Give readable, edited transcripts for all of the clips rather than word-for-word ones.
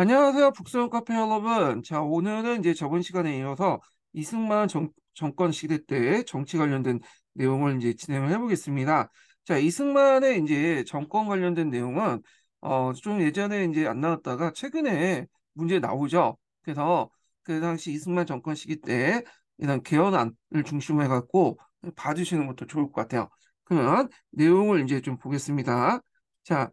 안녕하세요, 북스형 카페 여러분. 자, 오늘은 이제 저번 시간에 이어서 이승만 정권 시대 때 정치 관련된 내용을 이제 진행을 해보겠습니다. 자, 이승만의 이제 정권 관련된 내용은 좀 예전에 이제 안 나왔다가 최근에 문제 나오죠. 그래서 그 당시 이승만 정권 시기 때 이런 개헌안을 중심으로 해갖고 봐주시는 것도 좋을 것 같아요. 그러면 내용을 이제 좀 보겠습니다. 자,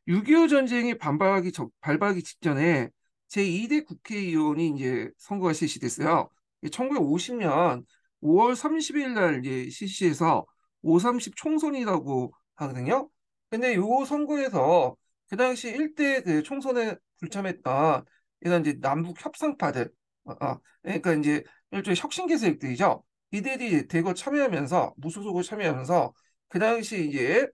6.25 전쟁이 발발하기 직전에 제2대 국회의원이 이제 선거가 실시됐어요. 1950년 5월 30일 날 이제 실시해서 5.30 총선이라고 하거든요. 근데 요 선거에서 그 당시 일대 그 총선에 불참했던 이런 이제 남북 협상파들, 그러니까 이제 일종의 혁신계 세력들이죠. 이들이 대거 참여하면서 무소속으로 참여하면서 그 당시 이제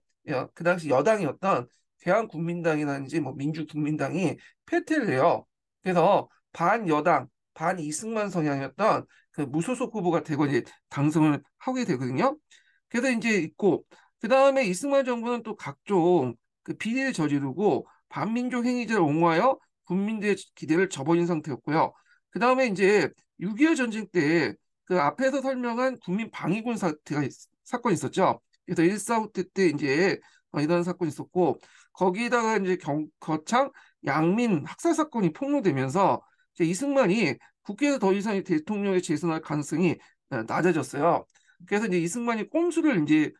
그 당시 여당이었던 대한국민당이라든지 뭐 민주국민당이 패퇴를 해요. 그래서 반여당, 반이승만 성향이었던 그 무소속 후보가 되고 이제 당선을 하게 되거든요. 그래서 이제 있고 그 다음에 이승만 정부는 또 각종 그 비리를 저지르고 반민족 행위를 옹호하여 국민들의 기대를 저버린 상태였고요. 그 다음에 이제 6.25 전쟁 때 그 앞에서 설명한 국민 방위군 사건이 있었죠. 그래서 1.4후 때 이제 이런 사건이 있었고 거기다가 이제 거창 양민 학살 사건이 폭로되면서 이제 이승만이 국회에서 더 이상 대통령에 재선할 가능성이 낮아졌어요. 그래서 이제 이승만이 꼼수를 이제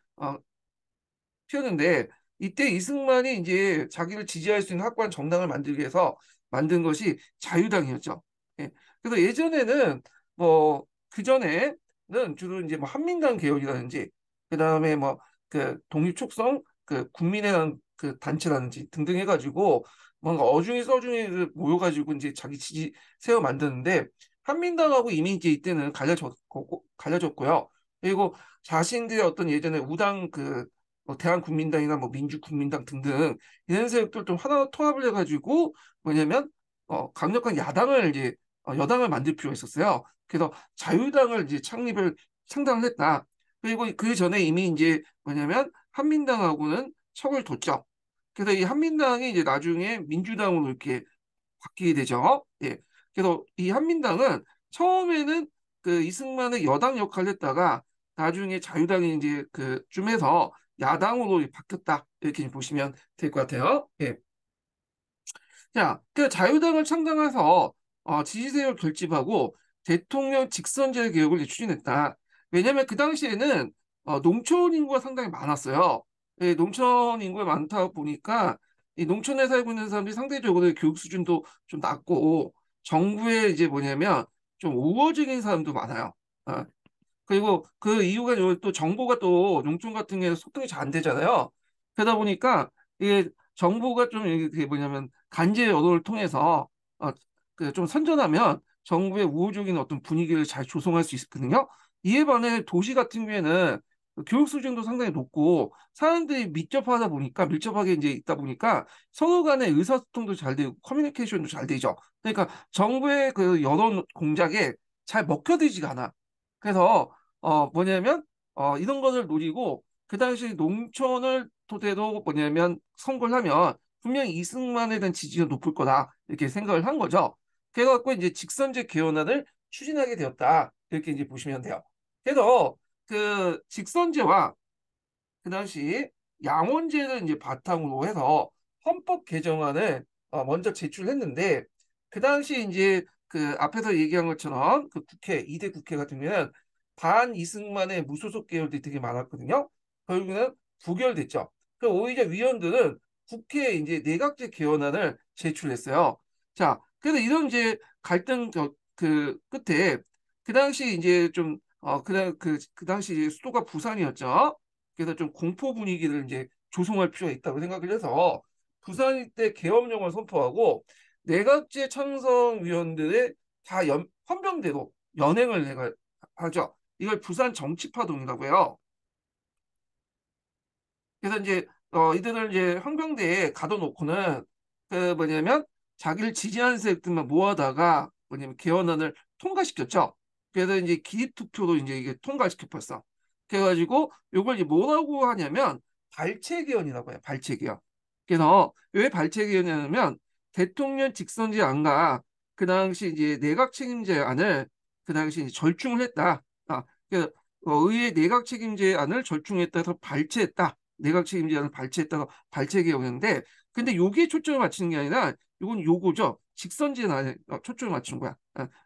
피웠는데 이때 이승만이 이제 자기를 지지할 수 있는 확고한 정당을 만들기 위해서 만든 것이 자유당이었죠. 예. 그래서 예전에는 뭐 그전에는 주로 이제 뭐 한민당 개혁이라든지 그다음에 뭐 그 독립촉성 그 국민회당 그 단체라든지 등등 해가지고 뭔가 어중이 써중이를 모여가지고 이제 자기 지지 세워 만드는데 한민당하고 이미 이제 이때는 갈려졌고요. 그리고 자신들의 어떤 예전에 우당 뭐 대한국민당이나 뭐 민주국민당 등등 이런 세력들 좀 하나 통합을 해가지고 뭐냐면 강력한 야당을 이제 여당을 만들 필요가 있었어요. 그래서 자유당을 이제 창당을 했다. 그리고 그 전에 이미 이제 뭐냐면 한민당하고는 척을 뒀죠. 그래서 이 한민당이 이제 나중에 민주당으로 이렇게 바뀌게 되죠. 예. 그래서 이 한민당은 처음에는 그 이승만의 여당 역할을 했다가 나중에 자유당이 이제 그쯤 해서 야당으로 바뀌었다. 이렇게 보시면 될 것 같아요. 예. 자, 그 자유당을 창당해서 지지세를 결집하고 대통령 직선제 개혁을 추진했다. 왜냐하면 그 당시에는 농촌 인구가 상당히 많았어요. 예, 농촌 인구가 많다 보니까 이 농촌에 살고 있는 사람들이 상대적으로 교육 수준도 좀 낮고 정부에 이제 뭐냐면 좀 우호적인 사람도 많아요. 어, 그리고 그 이유가 또 정보가 또 농촌 같은 경우에 소통이 잘 안 되잖아요. 그러다 보니까 이게 정보가 좀 이게 뭐냐면 간제 언어를 통해서 그좀 선전하면 정부의 우호적인 어떤 분위기를 잘 조성할 수 있거든요. 이에 반해 도시 같은 경우에는 교육 수준도 상당히 높고 사람들이 밀접하게 이제 있다 보니까 서로 간의 의사소통도 잘 되고 커뮤니케이션도 잘 되죠. 그러니까 정부의 그 여론 공작에 잘 먹혀들지가 않아. 그래서 뭐냐면 이런 것을 노리고 그 당시 농촌을 토대로 뭐냐면 선거를 하면 분명히 이승만에 대한 지지가 높을 거다 이렇게 생각을 한 거죠. 그래갖고 이제 직선제 개헌안을 추진하게 되었다 이렇게 이제 보시면 돼요. 그래서 그 직선제와 그 당시 양원제를 이제 바탕으로 해서 헌법 개정안을 먼저 제출했는데 그 당시 이제 그 앞에서 얘기한 것처럼 그 국회 2대 국회 같은 경우는 반 이승만의 무소속 계열들이 되게 많았거든요. 결국에는 부결됐죠. 그 오히려 위원들은 국회에 이제 내각제 개헌안을 제출했어요. 자, 그래서 이런 이제 갈등 그 끝에 그 당시 이제 좀 그 당시 이제 수도가 부산이었죠. 그래서 좀 공포 분위기를 이제 조성할 필요가 있다고 생각을 해서 부산 때 계엄령을 선포하고 내각제 창성위원들의 헌병대로 연행을 하죠. 이걸 부산 정치파동이라고 해요. 그래서 이제 이들을 이제 헌병대에 가둬놓고는 그 뭐냐면 자기를 지지하는 세력들만 모아다가 뭐냐면 개헌안을 통과시켰죠. 그래서 이제 기립투표로 이제 이게 통과시켰어. 그래가지고 이걸 이제 뭐라고 하냐면 발췌 개헌이라고 해요. 발췌 개헌. 그래서 왜 발췌 개헌이냐면 대통령 직선제안과 그 당시 이제 내각 책임제안을 그 당시 이제 절충을 했다. 그래서 의회 내각 책임제안을 절충했다서 발췌했다. 내각 책임제안을 발췌했다서 발췌 개혁이었는데, 근데 요게 초점을 맞추는 게 아니라 요건 요거죠. 직선제안에 초점을 맞추는 거야.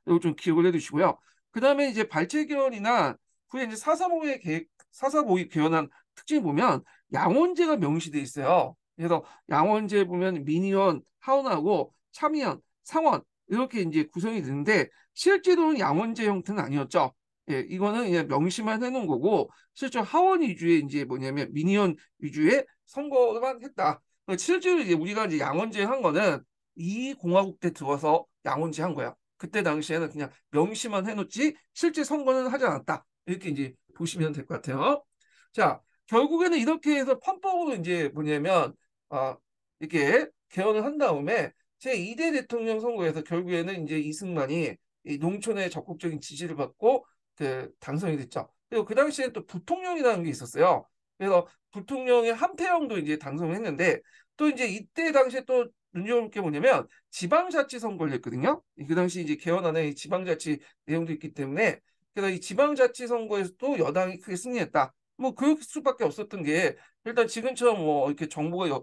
요거 좀 기억을 해두시고요. 그 다음에 이제 발췌 개헌이나 후에 이제 4.3 계획, 4.3 개헌안 특징이 보면 양원제가 명시돼 있어요. 그래서 양원제 보면 민의원, 하원하고 참의원, 상원 이렇게 이제 구성이 되는데 실제로는 양원제 형태는 아니었죠. 예, 이거는 그냥 명시만 해놓은 거고 실제 하원 위주의 이제 뭐냐면 민의원 위주의 선거만 했다. 실제로 이제 우리가 이제 양원제 한 거는 이 공화국 때 들어서 양원제 한 거야. 그때 당시에는 그냥 명시만 해놓지 실제 선거는 하지 않았다. 이렇게 이제 보시면 될 것 같아요. 자, 결국에는 이렇게 해서 헌법으로 이제 뭐냐면 아, 이렇게 개헌을 한 다음에 제2대 대통령 선거에서 결국에는 이제 이승만이 이 농촌의 적극적인 지지를 받고 그 당선이 됐죠. 그리고 그 당시에는 또 부통령이라는 게 있었어요. 그래서 부통령의 한패영도 이제 당선을 했는데 또 이제 이때 당시에 또 눈여볼 게 뭐냐면 지방자치 선거를 했거든요. 그 당시 이제 개헌안에 지방자치 내용도 있기 때문에 그래서 이 지방자치 선거에서 또 여당이 크게 승리했다. 뭐 그럴 수밖에 없었던 게 일단 지금처럼 뭐 이렇게 정보가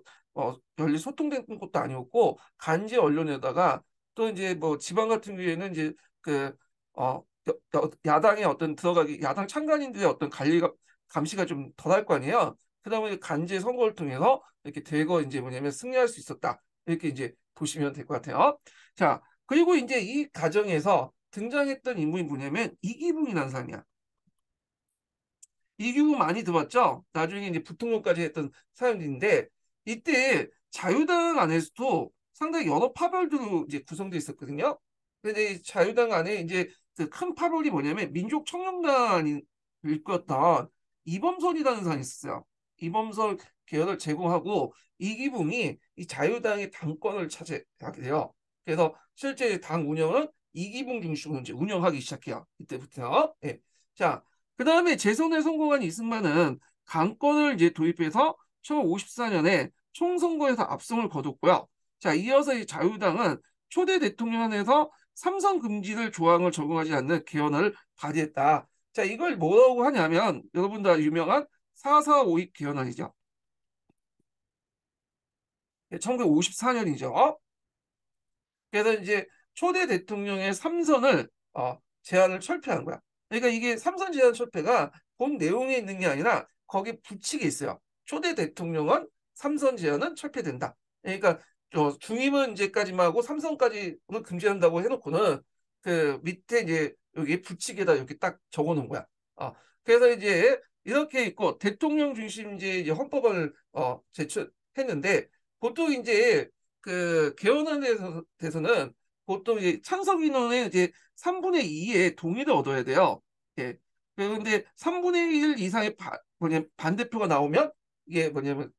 널리 소통된 것도 아니었고 간지 언론에다가 또 이제 뭐 지방 같은 경우에는 이제 그 야당의 어떤 들어가기 야당 참관인들의 어떤 관리가 감시가 좀 덜할 거 아니에요. 그다음에 간제 선거를 통해서 이렇게 대거 이제 뭐냐면 승리할 수 있었다. 이렇게 이제 보시면 될 것 같아요. 자, 그리고 이제 이 과정에서 등장했던 인물이 뭐냐면 이기붕이라는 사람이야. 이기붕 많이 들어봤죠? 나중에 이제 부통령까지 했던 사람들인데 이때 자유당 안에서도 상당히 여러 파벌들로 이제 구성되어 있었거든요. 근데 이 자유당 안에 이제 그 큰 파벌이 뭐냐면 민족청년단이 일었던 이범설이라는 사람이 있었어요. 이범설 계열을 제공하고 이기붕이 이 자유당의 당권을 차지하게 돼요. 그래서 실제 당 운영은 이기붕 중심으로 이제 운영하기 시작해요. 이때부터. 예. 자, 그 다음에 재선에 성공한 이승만은 강권을 이제 도입해서 1954년에 총선거에서 압승을 거뒀고요. 자, 이어서 이 자유당은 초대 대통령안에서 삼선 금지를 조항을 적용하지 않는 개헌을 발의했다. 자, 이걸 뭐라고 하냐면 여러분 다 유명한 4.4.5.2 개헌안이죠. 1954년이죠. 그래서 이제 초대 대통령의 삼선을 제한을 철폐한 거야. 그러니까 이게 삼선 제한 철폐가 본 내용에 있는 게 아니라 거기 붙이게 있어요. 초대 대통령은 삼선 제한은 철폐된다. 그러니까 중임은 이제까지만 하고 삼선까지는 금지한다고 해놓고는 그 밑에 이제 여기 붙이게다 이렇게 딱 적어놓은 거야. 그래서 이제 이렇게 있고 대통령 중심 이제 헌법을 제출했는데 보통 이제 그 개헌안에 대해서는 보통 이제 찬성 인원의 이제 3분의 2의 동의를 얻어야 돼요. 예. 그런데 3분의 1 이상의 뭐냐면 반대표가 나오면 이게 뭐냐면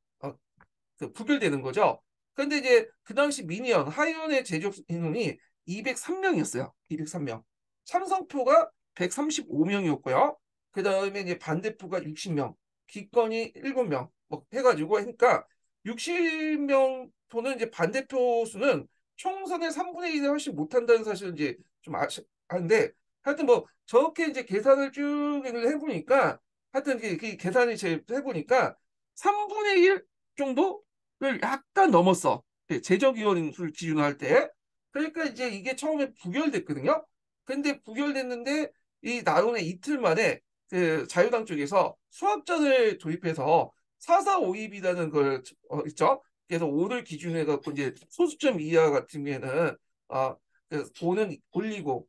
그 부결되는 거죠. 그런데 이제 그 당시 민의원, 하의원의 제적 인원이 203명이었어요. 203명. 찬성표가 135명이었고요. 그 다음에 이제 반대표가 60명, 기권이 7명, 뭐 해가지고 하니까 60명 표는 이제 반대표 수는 총선의 3분의 1을 훨씬 못한다는 사실을 이제 좀 아는데 하여튼 뭐 저렇게 이제 계산을 쭉 해보니까 하여튼 그 계산이 제 해보니까 3분의 1 정도를 약간 넘었어. 제적위원 수를 기준으로 할 때. 그러니까 이제 이게 처음에 부결됐거든요. 근데 부결됐는데 이 나름의 이틀 만에 그 자유당 쪽에서 수학전을 도입해서 4.4.5입이라는 걸 있죠. 그래서 5를 기준으로 해갖고 이제 소수점 이하 같은 경우에는 어, 5는 올리고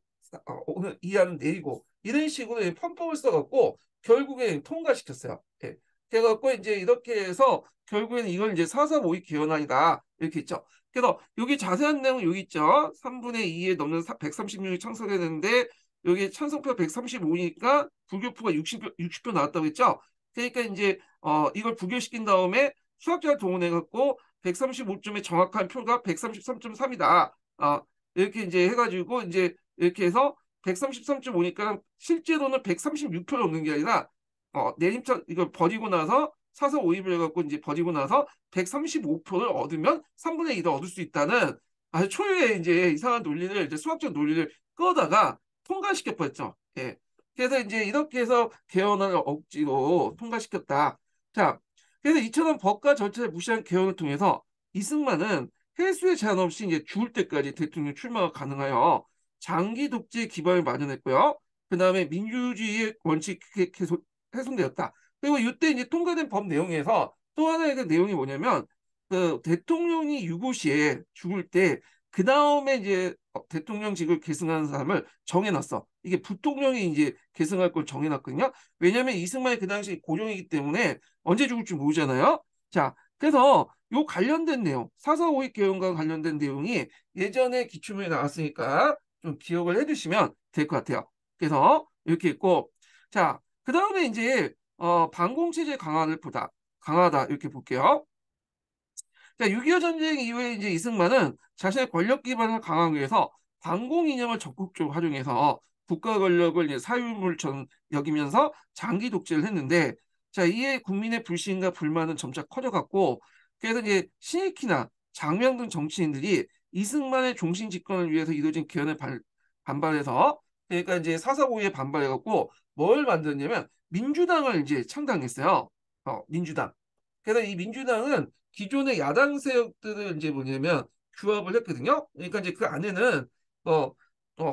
5는 이하는 내리고 이런 식으로 편법을 써갖고 결국에 통과시켰어요. 예. 그래갖고 이제 이렇게 해서 결국에는 이걸 이제 4.4.5의 개헌안이다 이렇게 있죠. 그래서 여기 자세한 내용은 여기 있죠. 3분의 2에 넘는 130명이 창설했는데 여기 찬성표 135니까 부교표가 60표 나왔다고 했죠. 그러니까 이제 이걸 부결시킨 다음에 수학자를 동원해 갖고 135점의 정확한 표가 133.3이다. 이렇게 이제 해가지고 이제 이렇게 해서 133.5니까 실제로는 136표를 얻는 게 아니라 내림차 이걸 버리고 나서 사서 오입을 해갖고 이제 버리고 나서 135표를 얻으면 3분의 2를 얻을 수 있다는 아주 초유의 이제 이상한 논리를 이제 수학적 논리를 끌어다가 통과시켜 버렸죠. 예. 그래서 이제 이렇게 해서 개헌을 억지로 통과시켰다. 자, 그래서 이처럼 법과 절차를 무시한 개헌을 통해서 이승만은 헬수의 제한 없이 이제 죽을 때까지 대통령 출마가 가능하여 장기 독재 기반을 마련했고요. 그 다음에 민주주의의 원칙이 계속 훼손되었다. 그리고 이때 이제 통과된 법 내용에서 또 하나의 그 내용이 뭐냐면 그 대통령이 유고시에 죽을 때 그 다음에 이제 대통령직을 계승하는 사람을 정해놨어. 이게 부통령이 이제 계승할 걸 정해놨거든요. 왜냐하면 이승만이 그 당시 고령이기 때문에 언제 죽을지 모르잖아요. 자, 그래서 요 관련된 내용, 4.4.5.1 개헌과 관련된 내용이 예전에 기출문에 나왔으니까 좀 기억을 해두시면 될 것 같아요. 그래서 이렇게 있고, 자, 그 다음에 이제 반공체제 강화를 보다 강하다 이렇게 볼게요. 자, 6.25 전쟁 이후에 이제 이승만은 자신의 권력 기반을 강화하기 위해서 반공 이념을 적극적으로 활용해서 국가 권력을 이제 사유물처럼 여기면서 장기 독재를 했는데, 자, 이에 국민의 불신과 불만은 점차 커져갔고, 그래서 이제 신익희나 장명 등 정치인들이 이승만의 종신 집권을 위해서 이루어진 개헌에 반발해서, 그러니까 이제 사사고에 반발해갖고 뭘 만들었냐면 민주당을 이제 창당했어요. 민주당. 그래서 이 민주당은 기존의 야당 세력들을 이제 뭐냐면 규합을 했거든요. 그러니까 이제 그 안에는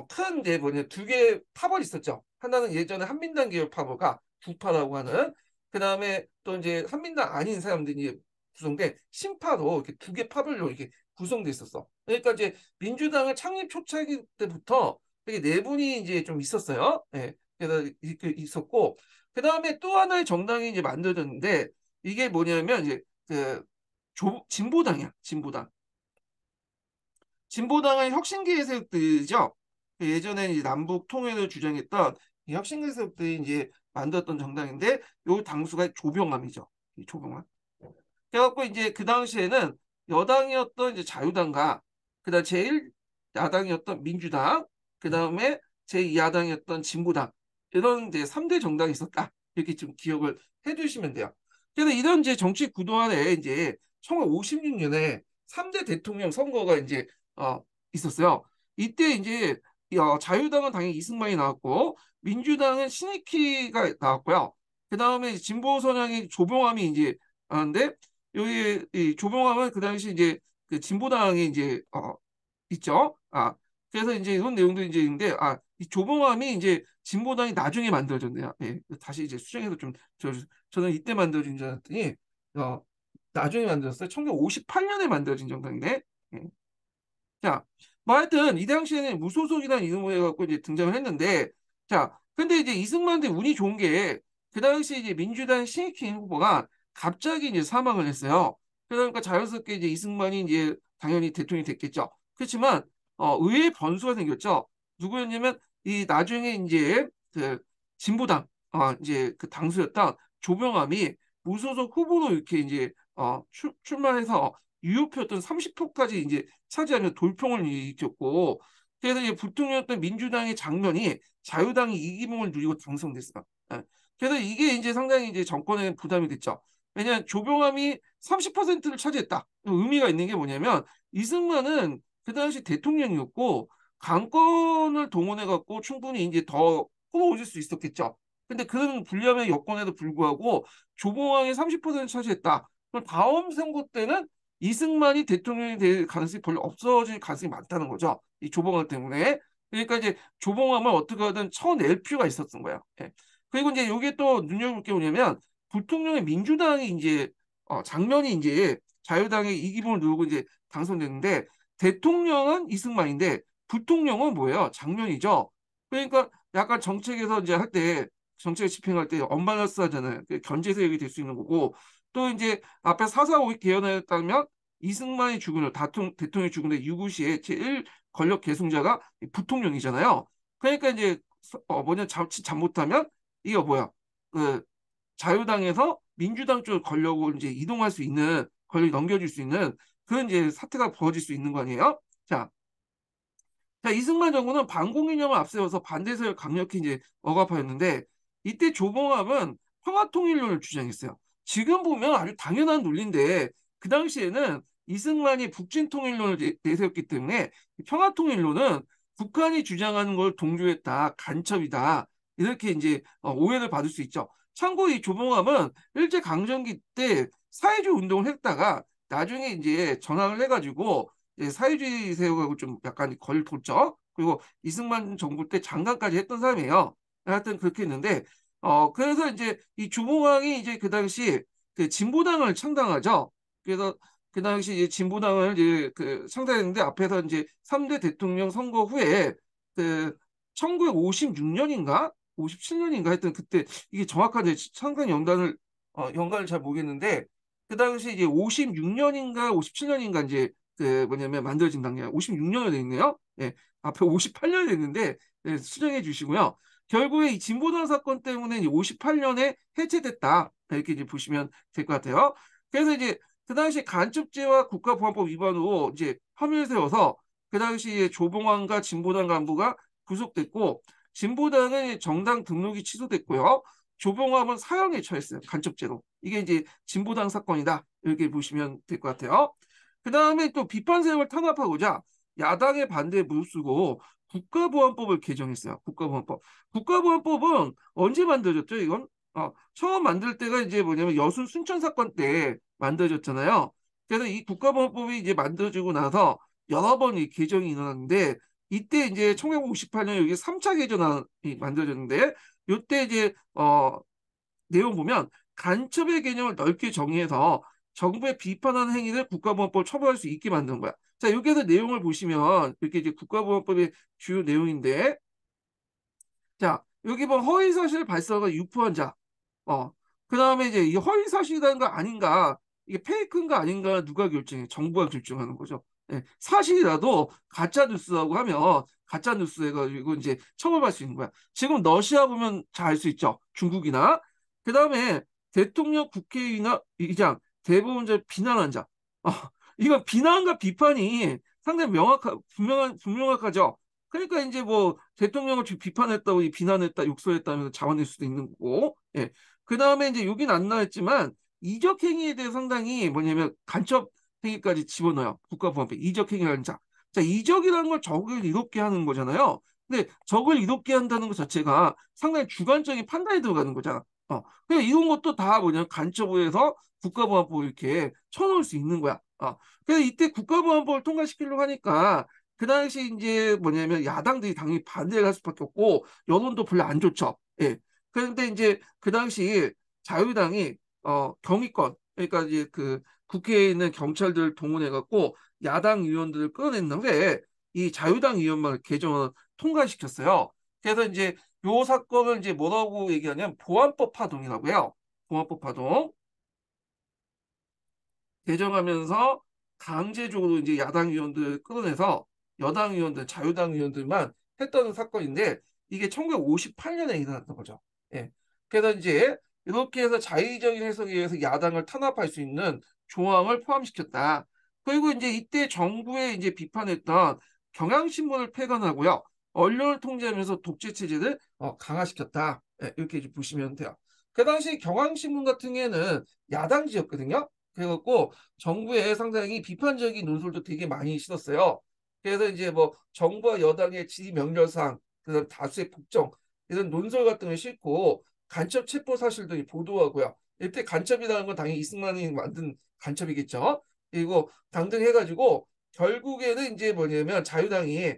큰 이제 뭐냐 두 개의 파벌이 있었죠. 하나는 예전에 한민당 계열 파벌과 부파라고 하는, 그 다음에 또 이제 한민당 아닌 사람들이 구성된 신파로 이렇게 두 개 파벌로 이렇게 구성돼 있었어. 그러니까 이제 민주당을 창립 초창기 때부터 되게 내분이 이제 좀 있었어요. 예. 그래서 이렇게 있었고, 그 다음에 또 하나의 정당이 이제 만들어졌는데, 이게 뭐냐면 이제 그 진보당이야. 진보당. 진보당은 혁신계의 세력들이죠. 그 예전에 이제 남북 통일을 주장했던 이 혁신계 세력들이 이제 만들었던 정당인데, 요 당수가 조병암이죠. 이 조병암. 그래갖고 이제 그 당시에는 여당이었던 이제 자유당과 그다음 제1야당이었던 민주당, 그다음에 제2야당이었던 진보당, 이런 이제 3대 정당이 있었다. 이렇게 좀 기억을 해두시면 돼요. 그래서 이런 이제 정치 구도 안에 이제 1956년에 3대 대통령 선거가 이제 있었어요. 이때 이제 자유당은 당연히 이승만이 나왔고, 민주당은 신익희가 나왔고요. 그 다음에 진보 선양이 조병암이 이제 나왔는데, 여기 이 조병암은 그 당시 이제 그 진보당이 이제 있죠. 그래서 이제 이런 내용도 이제 있는데, 이 조봉암이 이제 진보당이 나중에 만들어졌네요. 예, 다시 이제 수정해서 좀 저는 이때 만들어진 줄 알았더니 어, 나중에 만들었어요. 1958년에 만들어진 정당이네. 예. 자, 뭐 하여튼 이 당시에는 무소속이라는 이름을 해갖고 이제 등장을 했는데, 자, 근데 이제 이승만한테 운이 좋은 게 그 당시 이제 민주당 신익희 후보가 갑자기 이제 사망을 했어요. 그러니까 자연스럽게 이제 이승만이 이제 당연히 대통령이 됐겠죠. 그렇지만 의외의 변수가 생겼죠. 누구였냐면 이 나중에 이제 그 진보당 이제 그 당수였던 조병암이 무소속 후보로 이렇게 이제 출마해서 유효표였던 30표까지 이제 차지하며 돌풍을 일으켰고, 그래서 이제 부통령이었던 민주당의 장면이 자유당이 이기음을 누리고 당선됐어요. 예. 그래서 이게 이제 상당히 이제 정권에 부담이 됐죠. 왜냐하면 조병암이 30%를 차지했다. 의미가 있는 게 뭐냐면 이승만은 그 당시 대통령이었고 강권을 동원해 갖고 충분히 이제 더 끌어올릴 수 있었겠죠. 근데 그런 불리함의 여건에도 불구하고 조봉암이 30% 차지했다. 그럼 다음 선거 때는 이승만이 대통령이 될 가능성이 별로 없어질 가능성이 많다는 거죠. 이 조봉암 때문에. 그러니까 이제 조봉암을 어떻게 하든 쳐낼 필요가 있었던 거예요. 예. 그리고 이제 여기에 또 눈여볼 게 뭐냐면 부통령의 민주당이 이제 장면이 이제 자유당의 이기붕을 누르고 이제 당선됐는데, 대통령은 이승만인데 부통령은 뭐예요? 장면이죠. 그러니까 약간 정책에서 이제 할 때 정책을 집행할 때 언밸런스 하잖아요. 견제 세력이 될 수 있는 거고, 또 이제 앞에 4.4.5 개헌했다면 이승만이 죽은 후 대통령이 죽은 데 유구시에 제1 권력 계승자가 부통령이잖아요. 그러니까 이제 뭐냐 잠 못하면 이게 뭐야? 그 자유당에서 민주당 쪽 권력을 이제 이동할 수 있는, 권력이 넘겨줄 수 있는 그런 이제 사태가 벌어질 수 있는 거 아니에요? 이승만 정부는 반공 이념을 앞세워서 반대 세력 강력히 이제 억압하였는데, 이때 조봉암은 평화통일론을 주장했어요. 지금 보면 아주 당연한 논리인데 그 당시에는 이승만이 북진통일론을 내세웠기 때문에 평화통일론은 북한이 주장하는 걸 동조했다, 간첩이다 이렇게 이제 오해를 받을 수 있죠. 참고 이 조봉암은 일제 강점기 때 사회주의 운동을 했다가 나중에 이제 전학을 해가지고 이제 사회주의 세력하고 좀 약간 거리를 뒀죠. 그리고 이승만 정부 때 장관까지 했던 사람이에요. 하여튼 그렇게 했는데 그래서 이제 이 조봉암이 이제 그 당시 그 진보당을 창당하죠. 그래서 그 당시 이제 진보당을 이제 그 창당했는데 앞에서 이제 3대 대통령 선거 후에 그 1956년인가 57년인가 했던 그때 이게 정확한 창당 연간을 잘 모르겠는데 그 당시 이제 56년인가 57년인가 이제 그 뭐냐면 만들어진 당이야. 56년이 돼 있네요. 예. 앞에 58년이 됐는데 예, 수정해 주시고요. 결국에 이 진보당 사건 때문에 58년에 해체됐다. 이렇게 이제 보시면 될 것 같아요. 그래서 이제 그 당시 간첩죄와 국가보안법 위반으로 이제 혐의를 세워서 그 당시에 조봉환과 진보당 간부가 구속됐고 진보당은 정당 등록이 취소됐고요. 조봉환은 사형에 처했어요. 간첩죄로. 이게 이제 진보당 사건이다. 이렇게 보시면 될 것 같아요. 그 다음에 또 비판 세력을 탄압하고자 야당의 반대에 무릅쓰고 국가보안법을 개정했어요. 국가보안법. 국가보안법은 언제 만들어졌죠, 이건? 처음 만들 때가 이제 뭐냐면 여순 순천 사건 때 만들어졌잖아요. 그래서 이 국가보안법이 이제 만들어지고 나서 여러 번이 개정이 일어났는데 이때 이제 1958년 여기 3차 개정안이 만들어졌는데 이때 이제 내용 보면 간첩의 개념을 넓게 정의해서 정부의 비판하는 행위를 국가보안법 처벌할 수 있게 만든 거야. 자, 여기에서 내용을 보시면 이렇게 이제 국가보안법의 주요 내용인데 자, 여기 보면 허위사실 발설과 유포한 자. 어, 그 다음에 이제 이 허위사실이라는 거 아닌가, 이게 페이크인가 아닌가 누가 결정해? 정부가 결정하는 거죠. 예, 사실이라도 가짜 뉴스라고 하면 가짜 뉴스 해가지고 이제 처벌할 수 있는 거야. 지금 러시아 보면 잘 알 수 있죠. 중국이나. 그 다음에 대통령, 국회의장, 대법원장 비난한 자. 어, 이거 비난과 비판이 상당히 분명하죠. 그러니까 이제 뭐 대통령을 비판했다고 비난했다, 욕설했다면서 자원낼 수도 있는 거고. 예. 그 다음에 이제 여긴 안 나왔지만 이적 행위에 대해 상당히 뭐냐면 간첩 행위까지 집어넣어요. 국가보안법 이적 행위라는 자. 자, 이적이라는 걸 적을 이롭게 하는 거잖아요. 근데 적을 이롭게 한다는 것 자체가 상당히 주관적인 판단이 들어가는 거잖아. 그러니까 이런 것도 다 뭐냐면 간첩부에서 국가보안법 이렇게 쳐놓을 수 있는 거야. 그래서 이때 국가보안법을 통과시키려고 하니까 그 당시 이제 뭐냐면 야당들이 당연히 반대를 할 수밖에 없고 여론도 별로 안 좋죠. 예. 그런데 이제 그 당시 자유당이 경위권 그러니까 이제 그 국회에 있는 경찰들 동원해 갖고 야당 의원들을 끌어낸 후에 이 자유당 의원만 개정을 통과시켰어요. 그래서 이제 요 사건을 이제 뭐라고 얘기하냐면 보안법 파동이라고 해요. 보안법 파동. 개정하면서 강제적으로 이제 야당 의원들 끌어내서 여당 의원들, 자유당 의원들만 했던 사건인데 이게 1958년에 일어났던 거죠. 예. 그래서 이제 이렇게 해서 자의적인 해석에 의해서 야당을 탄압할 수 있는 조항을 포함시켰다. 그리고 이제 이때 정부에 이제 비판했던 경향신문을 폐간하고요. 언론을 통제하면서 독재 체제를 강화시켰다. 예, 이렇게 이제 보시면 돼요. 그 당시 경향신문 같은 경우에는 야당지였거든요. 그래갖고 정부에 상당히 비판적인 논술도 되게 많이 실었어요. 그래서 이제 뭐 정부와 여당의 지휘 명령상, 그다음 다수의 북정 이런 논설 같은 걸 싣고 간첩 체포 사실도 보도하고요. 이때 간첩이라는 건 당연히 이승만이 만든 간첩이겠죠. 그리고 당등 해가지고 결국에는 이제 뭐냐면 자유당이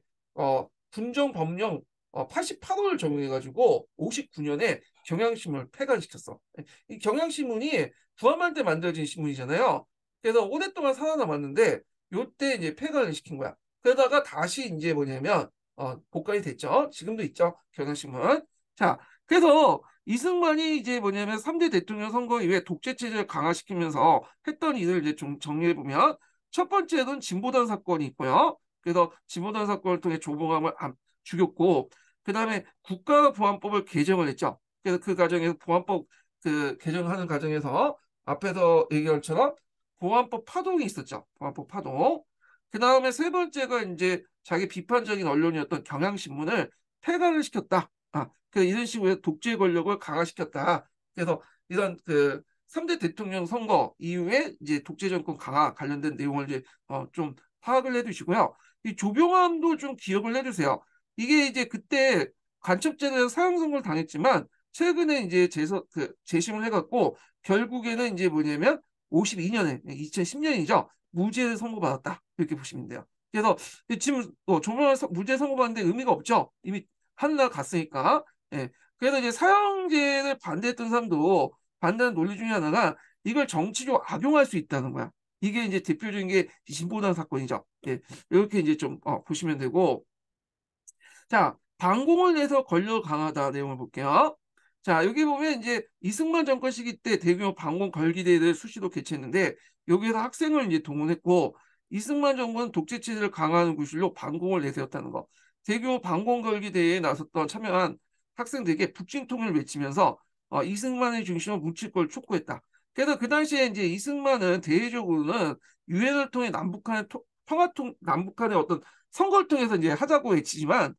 군정 법령 88호를 적용해가지고 59년에 경향신문을 폐간시켰어. 이 경향신문이 부활만 때 만들어진 신문이잖아요. 그래서 오랫동안 살아남았는데 요때 이제 폐간을 시킨 거야. 그러다가 다시 이제 뭐냐면 복간이 됐죠. 지금도 있죠. 경향신문. 자, 그래서 이승만이 이제 뭐냐면 3대 대통령 선거 이후에 독재 체제를 강화시키면서 했던 일을 이제 좀 정리해 보면 첫 번째는 진보단 사건이 있고요. 그래서 진보단 사건을 통해 조봉암을 죽였고 그다음에 국가보안법을 개정을 했죠. 그래서 그 과정에서 보안법 그 개정하는 과정에서 앞에서 얘기한 것처럼 보안법 파동이 있었죠. 보안법 파동. 그 다음에 세 번째가 이제 자기 비판적인 언론이었던 경향신문을 폐간을 시켰다. 그 이런 식으로 독재 권력을 강화시켰다. 그래서 이런 그 3대 대통령 선거 이후에 이제 독재 정권 강화 관련된 내용을 이제 좀 파악을 해두시고요. 이 조병암도 좀 기억을 해주세요. 이게 이제 그때 간첩죄를 사형 선고를 당했지만 최근에 이제 재심을 해갖고 결국에는 이제 뭐냐면 52년에 2010년이죠. 무죄를 선고받았다. 이렇게 보시면 돼요. 그래서 지금 조명을 무죄 선고받는데 의미가 없죠. 이미 하늘나라 갔으니까. 예. 그래서 이제 사형제를 반대했던 사람도 반대하는 논리 중에 하나가 이걸 정치적으로 악용할 수 있다는 거야. 이게 이제 대표적인 게 진보당 사건이죠. 예. 이렇게 이제 좀 보시면 되고. 자, 반공을 내서 권력을 강화하다 내용을 볼게요. 자, 여기 보면 이제 이승만 정권 시기 때 대규모 반공 걸기대회를 수시로 개최했는데 여기에서 학생을 이제 동원했고 이승만 정부는 독재 체제를 강화하는 구실로 반공을 내세웠다는 거. 대규모 반공 걸기대회에 나섰던 참여한 학생들에게 북진통일을 외치면서 이승만의 중심을 뭉칠 걸 촉구했다. 그래서 그 당시에 이제 이승만은 대외적으로는 유엔을 통해 남북한의 어떤 선거를 통해서 이제 하자고 외치지만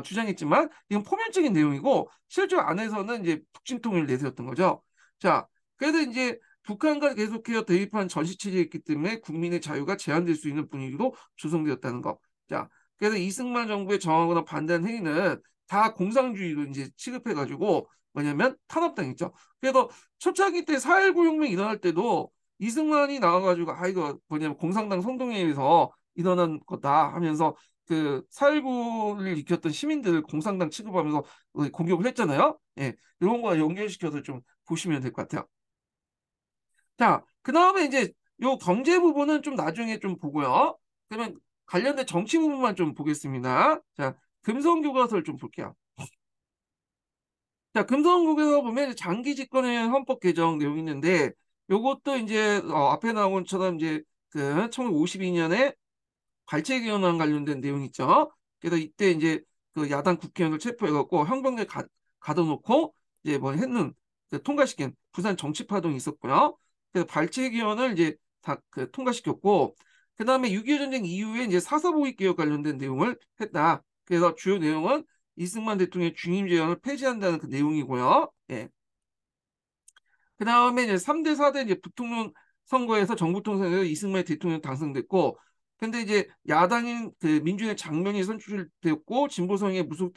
주장했지만 이건 포면적인 내용이고 실제 안에서는 이제 북진통일을 내세웠던 거죠. 자, 그래서 이제 북한과 계속해서 대립한 전시체제였기 때문에 국민의 자유가 제한될 수 있는 분위기로 조성되었다는 거. 자, 그래서 이승만 정부에 저항하거나 반대한 행위는 다 공산주의로 이제 취급해가지고 뭐냐면 탄압당했죠. 그래서 초창기 때 4.19 혁명 일어날 때도 이승만이 나와가지고 이거 뭐냐면 공산당 선동회에서 일어난 거다 하면서 그 4.19를 일으켰던 시민들을 공산당 취급하면서 공격을 했잖아요. 예, 이런 거 연결시켜서 좀 보시면 될 것 같아요. 자, 그 다음에 이제 요 경제 부분은 좀 나중에 좀 보고요. 그러면 관련된 정치 부분만 좀 보겠습니다. 자, 금성교과서를 좀 볼게요. 자, 금성국에서 보면 장기 집권에 의한 헌법 개정 내용이 있는데 요것도 이제 앞에 나온 것처럼 이제 그 1952년에 발췌기원안 관련된 내용이 있죠. 그래서 이때 이제 그 야당 국회의원을 체포해갖고 형병대 가둬놓고 이제 뭐 했는 통과시킨 부산 정치파동이 있었고요. 그래서 발췌기원을 이제 다 그 통과시켰고 그 다음에 6.25 전쟁 이후에 이제 사서보익 개혁 관련된 내용을 했다. 그래서 주요 내용은 이승만 대통령의 중임 제한을 폐지한다는 그 내용이고요. 예. 그 다음에 이제 3대 4대 이제 부통령 선거에서 정부통선에서 이승만이 대통령 당선됐고, 근데 이제 야당인 그 민주의 장면이 선출되었고, 진보성의 무속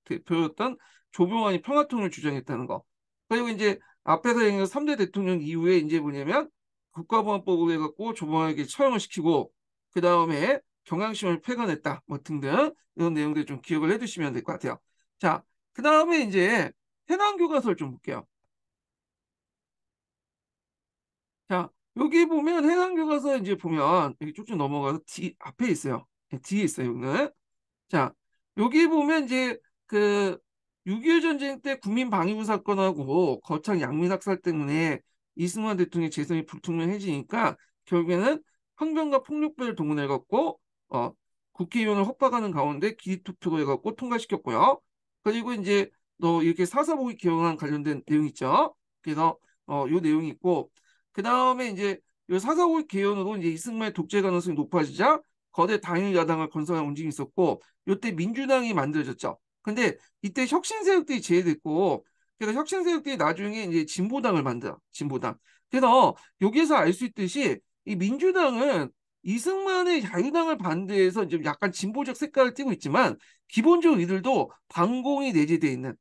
대표였던 조병환이 평화통일을 주장했다는 거. 그리고 이제 앞에서 얘기한 3대 대통령 이후에 이제 뭐냐면 국가보안법을 해갖고 조병환에게 처형을 시키고, 그 다음에 경향신문을 폐간했다, 뭐 등등 이런 내용들 좀 기억을 해두시면 될 것 같아요. 자, 그 다음에 이제 해난교과서를 좀 볼게요. 자, 여기 보면 해상교과서 이제 보면 여기 쭉쭉 넘어가서 앞에 있어요. 네, 뒤에 있어요, 여기는. 자, 여기 보면 이제 그 6.25 전쟁 때 국민방위군 사건하고 거창 양민학살 때문에 이승만 대통령의 재선이 불투명해지니까 결국에는 황병과 폭력배를 동원해갖고 국회의원을 협박하는 가운데 기립투표로 해갖고 통과시켰고요. 그리고 이제 이렇게 사사보기 개헌안 관련된 내용 있죠. 그래서 요 내용이 있고 그 다음에 이제 요 사사보기 개헌으로 이제 이승만의 독재 가능성이 높아지자 거대 당일 야당을 건설한 움직임이 있었고 이때 민주당이 만들어졌죠. 근데 이때 혁신세력들이 제외됐고 그래서 혁신세력들이 나중에 이제 진보당을 만들어. 진보당. 그래서 여기에서 알 수 있듯이 이 민주당은 이승만의 자유당을 반대해서 좀 약간 진보적 색깔을 띠고 있지만 기본적으로 이들도 반공이 내재되어 있는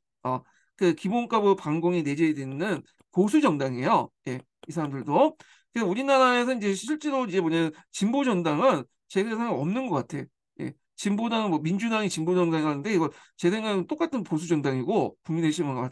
그 기본값으로 반공이 내재되어 있는 보수 정당이에요. 예, 이 사람들도. 그래서 우리나라에서 이제 실제로 이제 뭐냐면 진보 정당은 제 생각에 없는 것 같아. 예. 진보당은 뭐 민주당이 진보정당이 하는데 이거 제 생각은 똑같은 보수정당이고 국민의힘과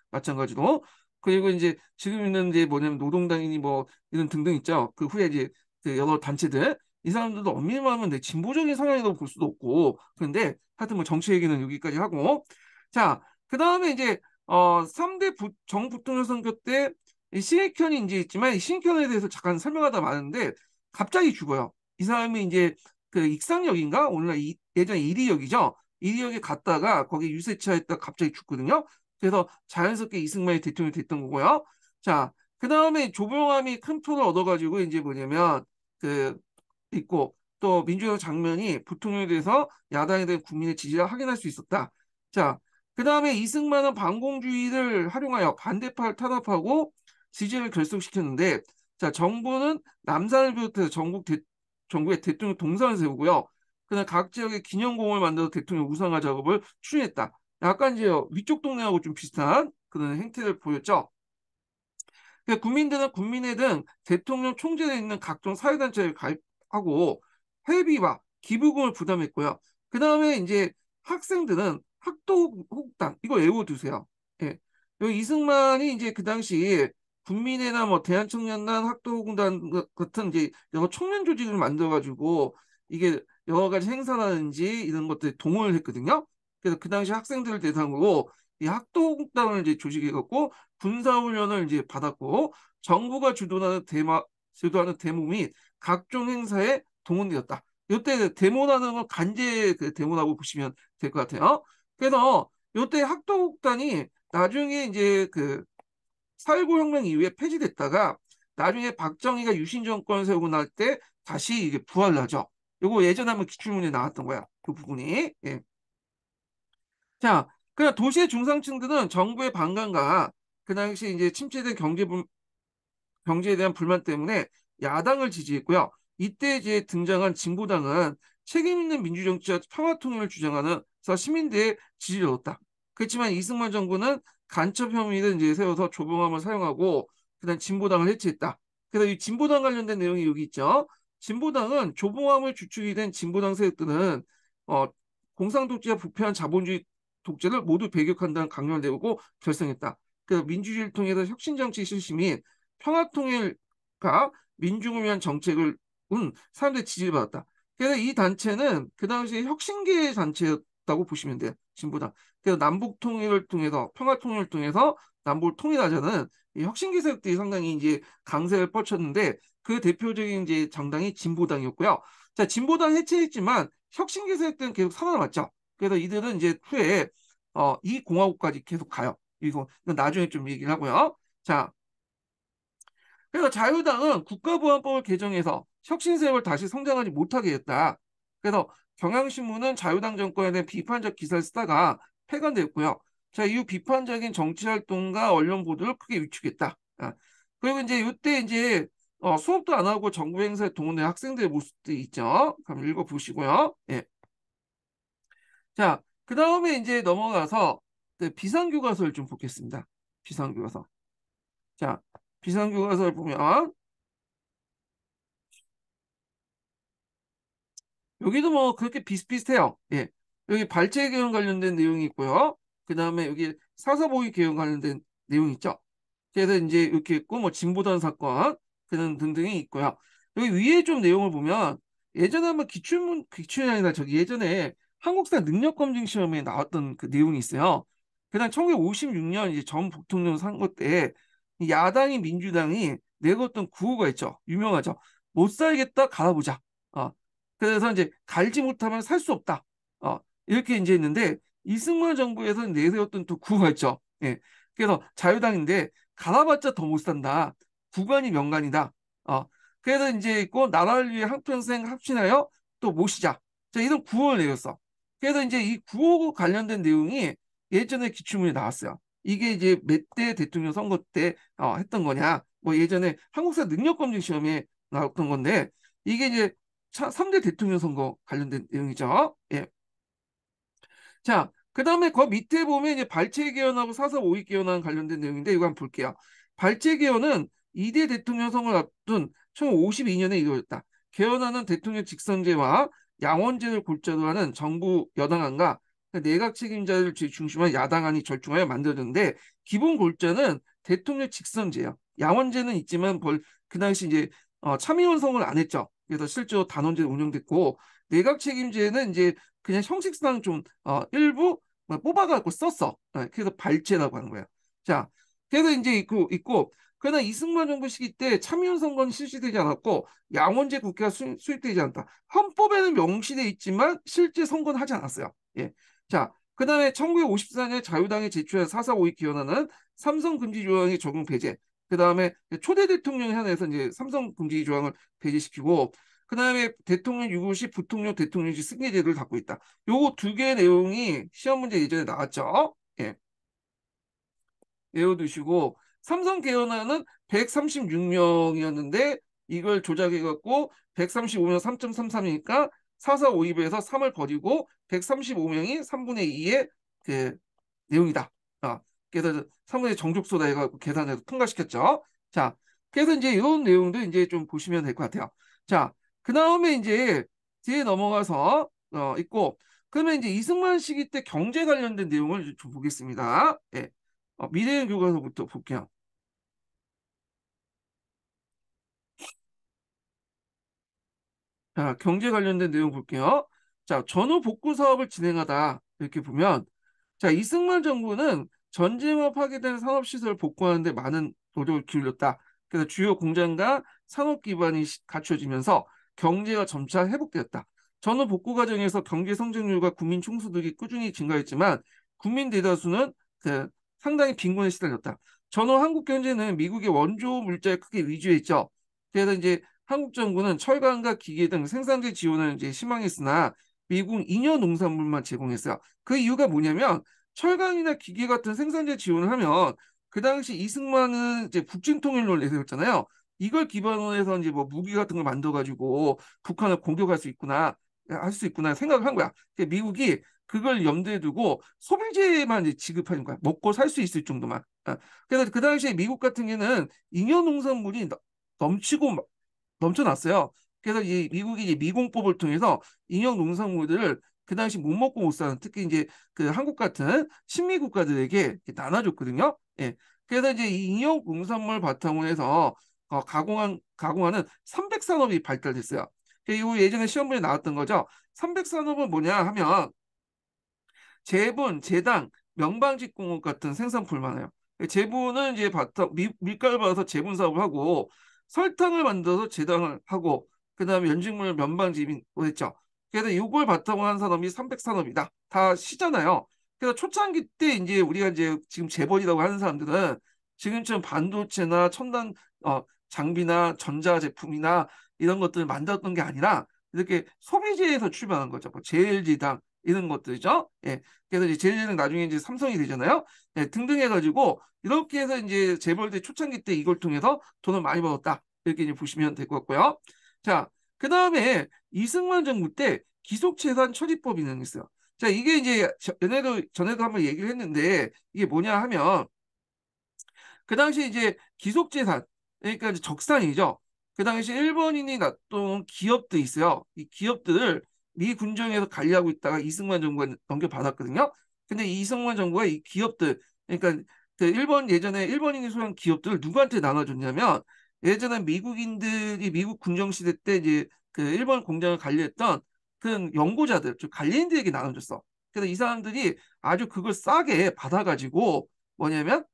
마찬가지로 그리고 이제 지금 있는 이제 뭐냐면 노동당이니 뭐 이런 등등 있죠. 그 후에 이제 그 여러 단체들 이 사람들도 엄밀히 말하면 내 진보적인 성향이라고 볼 수도 없고 그런데 하여튼 뭐 정치 얘기는 여기까지 하고 자 그 다음에 이제 3대 정부통령 선거 때 신익현이 이제 있지만 이 신익현에 대해서 잠깐 설명하다 마는데 갑자기 죽어요. 이 사람이 이제 그 익산역인가? 오늘날 예전에 이리역이죠. 이리역에 갔다가 거기 유세차했다 갑자기 죽거든요. 그래서 자연스럽게 이승만이 대통령이 됐던 거고요. 자, 그 다음에 조병암이 큰 표를 얻어가지고 이제 뭐냐면 그 있고 또 민주당 장면이 부통령에 대해서 야당에 대한 국민의 지지를 확인할 수 있었다. 자, 그 다음에 이승만은 반공주의를 활용하여 반대파를 탄압하고 지지를 결속시켰는데, 자, 정부는 남산을 비롯해서 전국의 대통령 동상을 세우고요. 그다음 각 지역에 기념공을 만들어 대통령 우상화 작업을 추진했다. 약간 이제 위쪽 동네하고 좀 비슷한 그런 행태를 보였죠. 그러니까 국민들은 국민회 등 대통령 총재에 있는 각종 사회단체에 가입하고 회비와 기부금을 부담했고요. 그 다음에 이제 학생들은 학도호국당 이거 외워두세요. 예. 여기 이승만이 이제 그 당시 국민회나 뭐 대한청년단, 학도호국단 같은 이제 여러 청년 조직을 만들어가지고 이게 여러 가지 행사라든지 이런 것들 동원을 했거든요. 그래서 그 당시 학생들을 대상으로 이 학도호국당을 이제 조직해갖고 군사훈련을 이제 받았고 정부가 주도하는 데모 및 각종 행사에 동원되었다. 이때 데모라는 건 간제 그 데모라고 보시면 될 것 같아요. 그래서 이때 학도국단이 나중에 이제 그 4.19 혁명 이후에 폐지됐다가 나중에 박정희가 유신 정권 세우고 날 때 다시 이게 부활하죠. 요거 예전에 한번 기출문제 나왔던 거야. 그 부분이. 예. 자, 그냥 도시의 중상층들은 정부의 방관과 그 당시 이제 침체된 경제에 대한 불만 때문에 야당을 지지했고요. 이때 이제 등장한 진보당은 책임 있는 민주정치와 평화통일을 주장하는 시민들의 지지를 얻었다. 그렇지만 이승만 정부는 간첩 혐의를 이제 세워서 조봉함을 사용하고 그다음 진보당을 해체했다. 그래서 이 진보당 관련된 내용이 여기 있죠. 진보당은 조봉함을 주축이 된 진보당 세력들은 어, 공상독재와 부패한 자본주의 독재를 모두 배격한다는 강령을 내고 결성했다. 그 민주주의를 통해서 혁신정치 실시민 평화통일과 민중을 위한 정책을 사람들의 지지를 받았다. 그래서 이 단체는 그 당시에 혁신계 단체였다고 보시면 돼요. 진보당. 그래서 남북 통일을 통해서 평화 통일을 통해서 남북을 통일하자는 이 혁신계 세력들이 상당히 이제 강세를 뻗쳤는데 그 대표적인 이제 정당이 진보당이었고요. 자, 진보당 해체했지만 혁신계 세력들은 계속 살아남았죠. 그래서 이들은 이제 후에 이 공화국까지 계속 가요. 이거 나중에 좀 얘기를 하고요. 자, 그래서 자유당은 국가보안법을 개정해서 혁신세력을 다시 성장하지 못하게 했다. 그래서 경향신문은 자유당 정권에 대한 비판적 기사를 쓰다가 폐간되었고요. 자, 이후 비판적인 정치활동과 언론 보도를 크게 위축했다. 아, 그리고 이제 이때 이제 수업도 안 하고 정부 행사에 동원된 학생들의 모습도 있죠. 한번 읽어보시고요. 예. 자, 그 다음에 이제 넘어가서 비상교과서를 좀 보겠습니다. 비상교과서. 자, 비상교과서를 보면 여기도 뭐 그렇게 비슷비슷해요. 예. 여기 발제 개헌 관련된 내용이 있고요. 그 다음에 여기 사사보위 개헌 관련된 내용이 있죠. 그래서 이제 이렇게 있고 뭐 진보단 사건 그런 등등이 있고요. 여기 위에 좀 내용을 보면 예전에 한번 기출이 아니라 저기 예전에 한국사 능력검증 시험에 나왔던 그 내용이 있어요. 그다음 1956년 이제 전 부통령 선거 때 야당이 민주당이 내걸었던 구호가 있죠. 유명하죠. 못 살겠다 갈아보자. 어, 그래서 이제 갈지 못하면 살 수 없다. 이렇게 이제 했는데 이승만 정부에서 내세웠던 또 구호가 있죠. 예. 그래서 자유당인데 갈아봤자 더 못 산다. 구간이 명간이다. 어, 그래서 이제 있고 나라를 위해 한평생 합신하여 또 모시자. 자, 이런 구호를 내렸어. 그래서 이제 이 구호 관련된 내용이 예전에 기출문에 나왔어요. 이게 이제 몇 대 대통령 선거 때 했던 거냐. 뭐 예전에 한국사 능력검증 시험에 나왔던 건데 이게 이제 3대 대통령 선거 관련된 내용이죠. 예. 자, 그 다음에 그 밑에 보면 이제 발췌 개헌하고 사서 오익 개헌안 관련된 내용인데 이거 한번 볼게요. 발췌 개헌은 2대 대통령 선거를 앞둔 1952년에 이루어졌다. 개헌안은 대통령 직선제와 양원제를 골자로 하는 정부 여당안과 내각 책임자를 중심한 야당안이 절충하여 만들어졌는데 기본 골자는 대통령 직선제예요. 양원제는 있지만 그 당시 이제 참의원 선거를 안 했죠. 그래서 실제로 단원제로 운영됐고 내각 책임제는 이제 그냥 형식상 좀 일부 뭐 뽑아갖고 썼어. 그래서 발제라고 하는 거야. 자, 그래서 이제 있고 그러나 이승만 정부 시기 때 참여연 선거는 실시되지 않았고 양원제 국회가 수립되지 않았다. 헌법에는 명시돼 있지만 실제 선거는 하지 않았어요. 예. 자, 그다음에 1954년에 자유당이 제출한 4.4.5.2 기원안은 삼성 금지 조항이 적용 배제. 그다음에 초대 대통령에 한해서 이제 삼성 금지 조항을 배제시키고 그다음에 대통령 유고 시 부통령 대통령직 승계제도를 갖고 있다. 요거 두 개의 내용이 시험 문제 예전에 나왔죠. 예. 외워두시고 삼성 개헌안은 136명이었는데 이걸 조작해갖고 135명 3.33이니까 4452에서 3을 버리고 135명이 3분의 2의 그 내용이다. 아, 그래서 3분의 정족수다 해가지고 계산해서 통과시켰죠. 자, 그래서 이제 이런 내용도 이제 좀 보시면 될 것 같아요. 자, 그 다음에 이제 뒤에 넘어가서 있고 그러면 이제 이승만 시기 때 경제 관련된 내용을 좀 보겠습니다. 예. 미래의 교과서부터 볼게요. 자, 경제 관련된 내용 볼게요. 자, 전후 복구 사업을 진행하다 이렇게 보면 자, 이승만 정부는 전쟁으로 파괴된 산업시설을 복구하는 데 많은 노력을 기울였다. 그래서 주요 공장과 산업 기반이 갖춰지면서 경제가 점차 회복되었다. 전후 복구 과정에서 경제 성장률과 국민 총수득이 꾸준히 증가했지만 국민 대다수는 그 상당히 빈곤에 시달렸다. 전후 한국 경제는 미국의 원조 물자에 크게 위주했죠. 그래서 이제 한국 정부는 철강과 기계 등 생산재 지원을 이제 희망했으나 미국 잉여 농산물만 제공했어요. 그 이유가 뭐냐면 철강이나 기계 같은 생산재 지원을 하면 그 당시 이승만은 이제 북진통일로를 내세웠잖아요. 이걸 기반으로 해서 이제 뭐 무기 같은 걸 만들어가지고 북한을 공격할 수 있구나, 할 수 있구나 생각을 한 거야. 미국이 그걸 염두에 두고 소비재만 이제 지급하는 거야. 먹고 살 수 있을 정도만. 그래서 그 당시에 미국 같은 경우는 잉여 농산물이 넘치고 넘쳐났어요. 그래서 이 미국이 이제 미공법을 통해서 인형 농산물들을 그 당시 못 먹고 못 사는 특히 이제 그 한국 같은 신미 국가들에게 나눠줬거든요. 예. 그래서 이제 이 인형 농산물 바탕으로 해서 가공하는 삼백산업이 발달됐어요. 이거 예전에 시험문에 나왔던 거죠. 삼백산업은 뭐냐 하면 제분, 제당, 명방직공업 같은 생산품을 많아요. 제분은 이제 밀가루 받아서 제분 사업을 하고 설탕을 만들어서 제당을 하고 그다음에 연직물 면방직이 했죠. 그래서 이걸 바탕으로 한 산업이 삼백산업이다. 다 시잖아요. 그래서 초창기 때 이제 우리가 이제 지금 재벌이라고 하는 사람들은 지금처럼 반도체나 첨단 장비나 전자제품이나 이런 것들을 만들었던 게 아니라 이렇게 소비재에서 출발한 거죠. 뭐 제일제당 이런 것들이죠. 예. 그래서 이제 제일제당 나중에 이제 삼성이 되잖아요. 예, 등등 해가지고 이렇게 해서 이제 재벌들 초창기 때 이걸 통해서 돈을 많이 벌었다. 이렇게 이제 보시면 될 것 같고요. 자, 그 다음에 이승만 정부 때 기속재산 처리법이라는 게 있어요. 자, 이게 이제 전에도 한번 얘기를 했는데 이게 뭐냐 하면 그 당시 이제 기속재산, 그러니까 이제 적산이죠. 그 당시 일본인이 놨던 기업들이 있어요. 이 기업들을 미 군정에서 관리하고 있다가 이승만 정부가 넘겨받았거든요. 근데 이승만 정부가 이 기업들, 그러니까 그 예전에 일본인이 소유한 기업들을 누구한테 나눠줬냐면 예전에 미국인들이 미국 군정 시대 때 이제 그 일본 공장을 관리했던 그 연구자들, 즉 관리인들에게 나눠줬어. 그래서 이 사람들이 아주 그걸 싸게 받아가지고 뭐냐면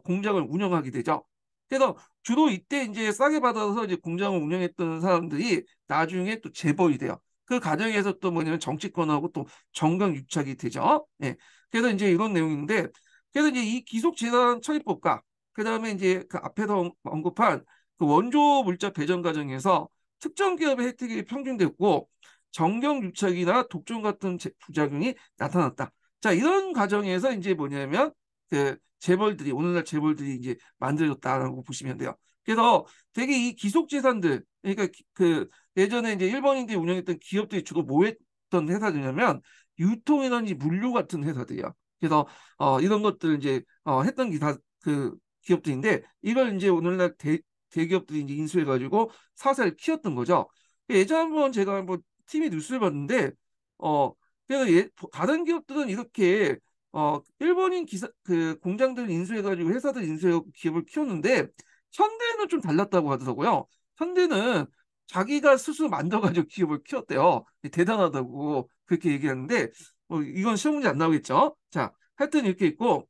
공장을 운영하게 되죠. 그래서 주로 이때 이제 싸게 받아서 이제 공장을 운영했던 사람들이 나중에 또 재벌이 돼요. 그 과정에서 또 뭐냐면 정치권하고 또 정강유착이 되죠. 예. 그래서 이제 이런 내용인데, 그래서 이제 이 기속재산 처리법과 그다음에 이제 그 앞에서 언급한 그 원조 물자 배정 과정에서 특정 기업의 혜택이 평준됐고 정경유착이나 독점 같은 부작용이 나타났다. 자, 이런 과정에서 이제 뭐냐면 그 재벌들이 오늘날 재벌들이 이제 만들어졌다라고 보시면 돼요. 그래서 되게 이 기속 재산들 그러니까 그 예전에 이제 일본인들이 운영했던 기업들이 주로 뭐 했던 회사들이냐면 유통이라든지 물류 같은 회사들이야. 그래서 이런 것들 이제 했던 기사 그 기업들인데 이걸 이제 오늘날 대기업들이 이제 인수해가지고 사세를 키웠던 거죠. 예전에 한번 제가 한번 TV 뉴스를 봤는데 어 그래서 다른 기업들은 이렇게 일본인 기사 그 공장들 인수해가지고 회사들 인수해 기업을 키웠는데 현대는 좀 달랐다고 하더라고요. 현대는 자기가 스스로 만들어가지고 기업을 키웠대요. 대단하다고 그렇게 얘기하는데 이건 시험 문제 안 나오겠죠. 자, 하여튼 이렇게 있고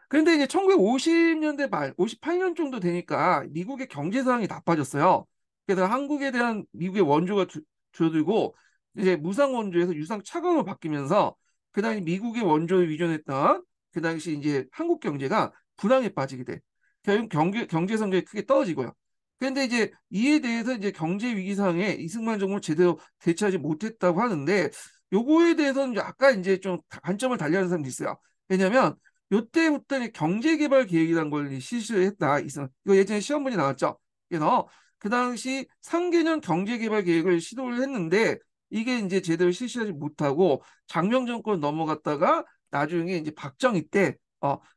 그런데 이제 1950년대 말, 58년 정도 되니까 미국의 경제 상황이 나빠졌어요. 그래서 한국에 대한 미국의 원조가 줄어들고 이제 무상 원조에서 유상 차관으로 바뀌면서 그 당시 미국의 원조에 의존했던 그 당시 이제 한국 경제가 불황에 빠지게 돼. 결국 경제 성적이 크게 떨어지고요. 그런데 이제 이에 대해서 이제 경제 위기 상황에 이승만 정부는 제대로 대처하지 못했다고 하는데 요거에 대해서는 약간 이제 좀 관점을 달리하는 사람도 있어요. 왜냐하면 요때부터 이제 경제개발 계획이라는 걸 실시를 했다. 이거 예전에 시험 문제 나왔죠. 그래서 그 당시 3개년 경제개발 계획을 시도를 했는데 이게 이제 제대로 실시하지 못하고 장명 정권 넘어갔다가 나중에 이제 박정희 때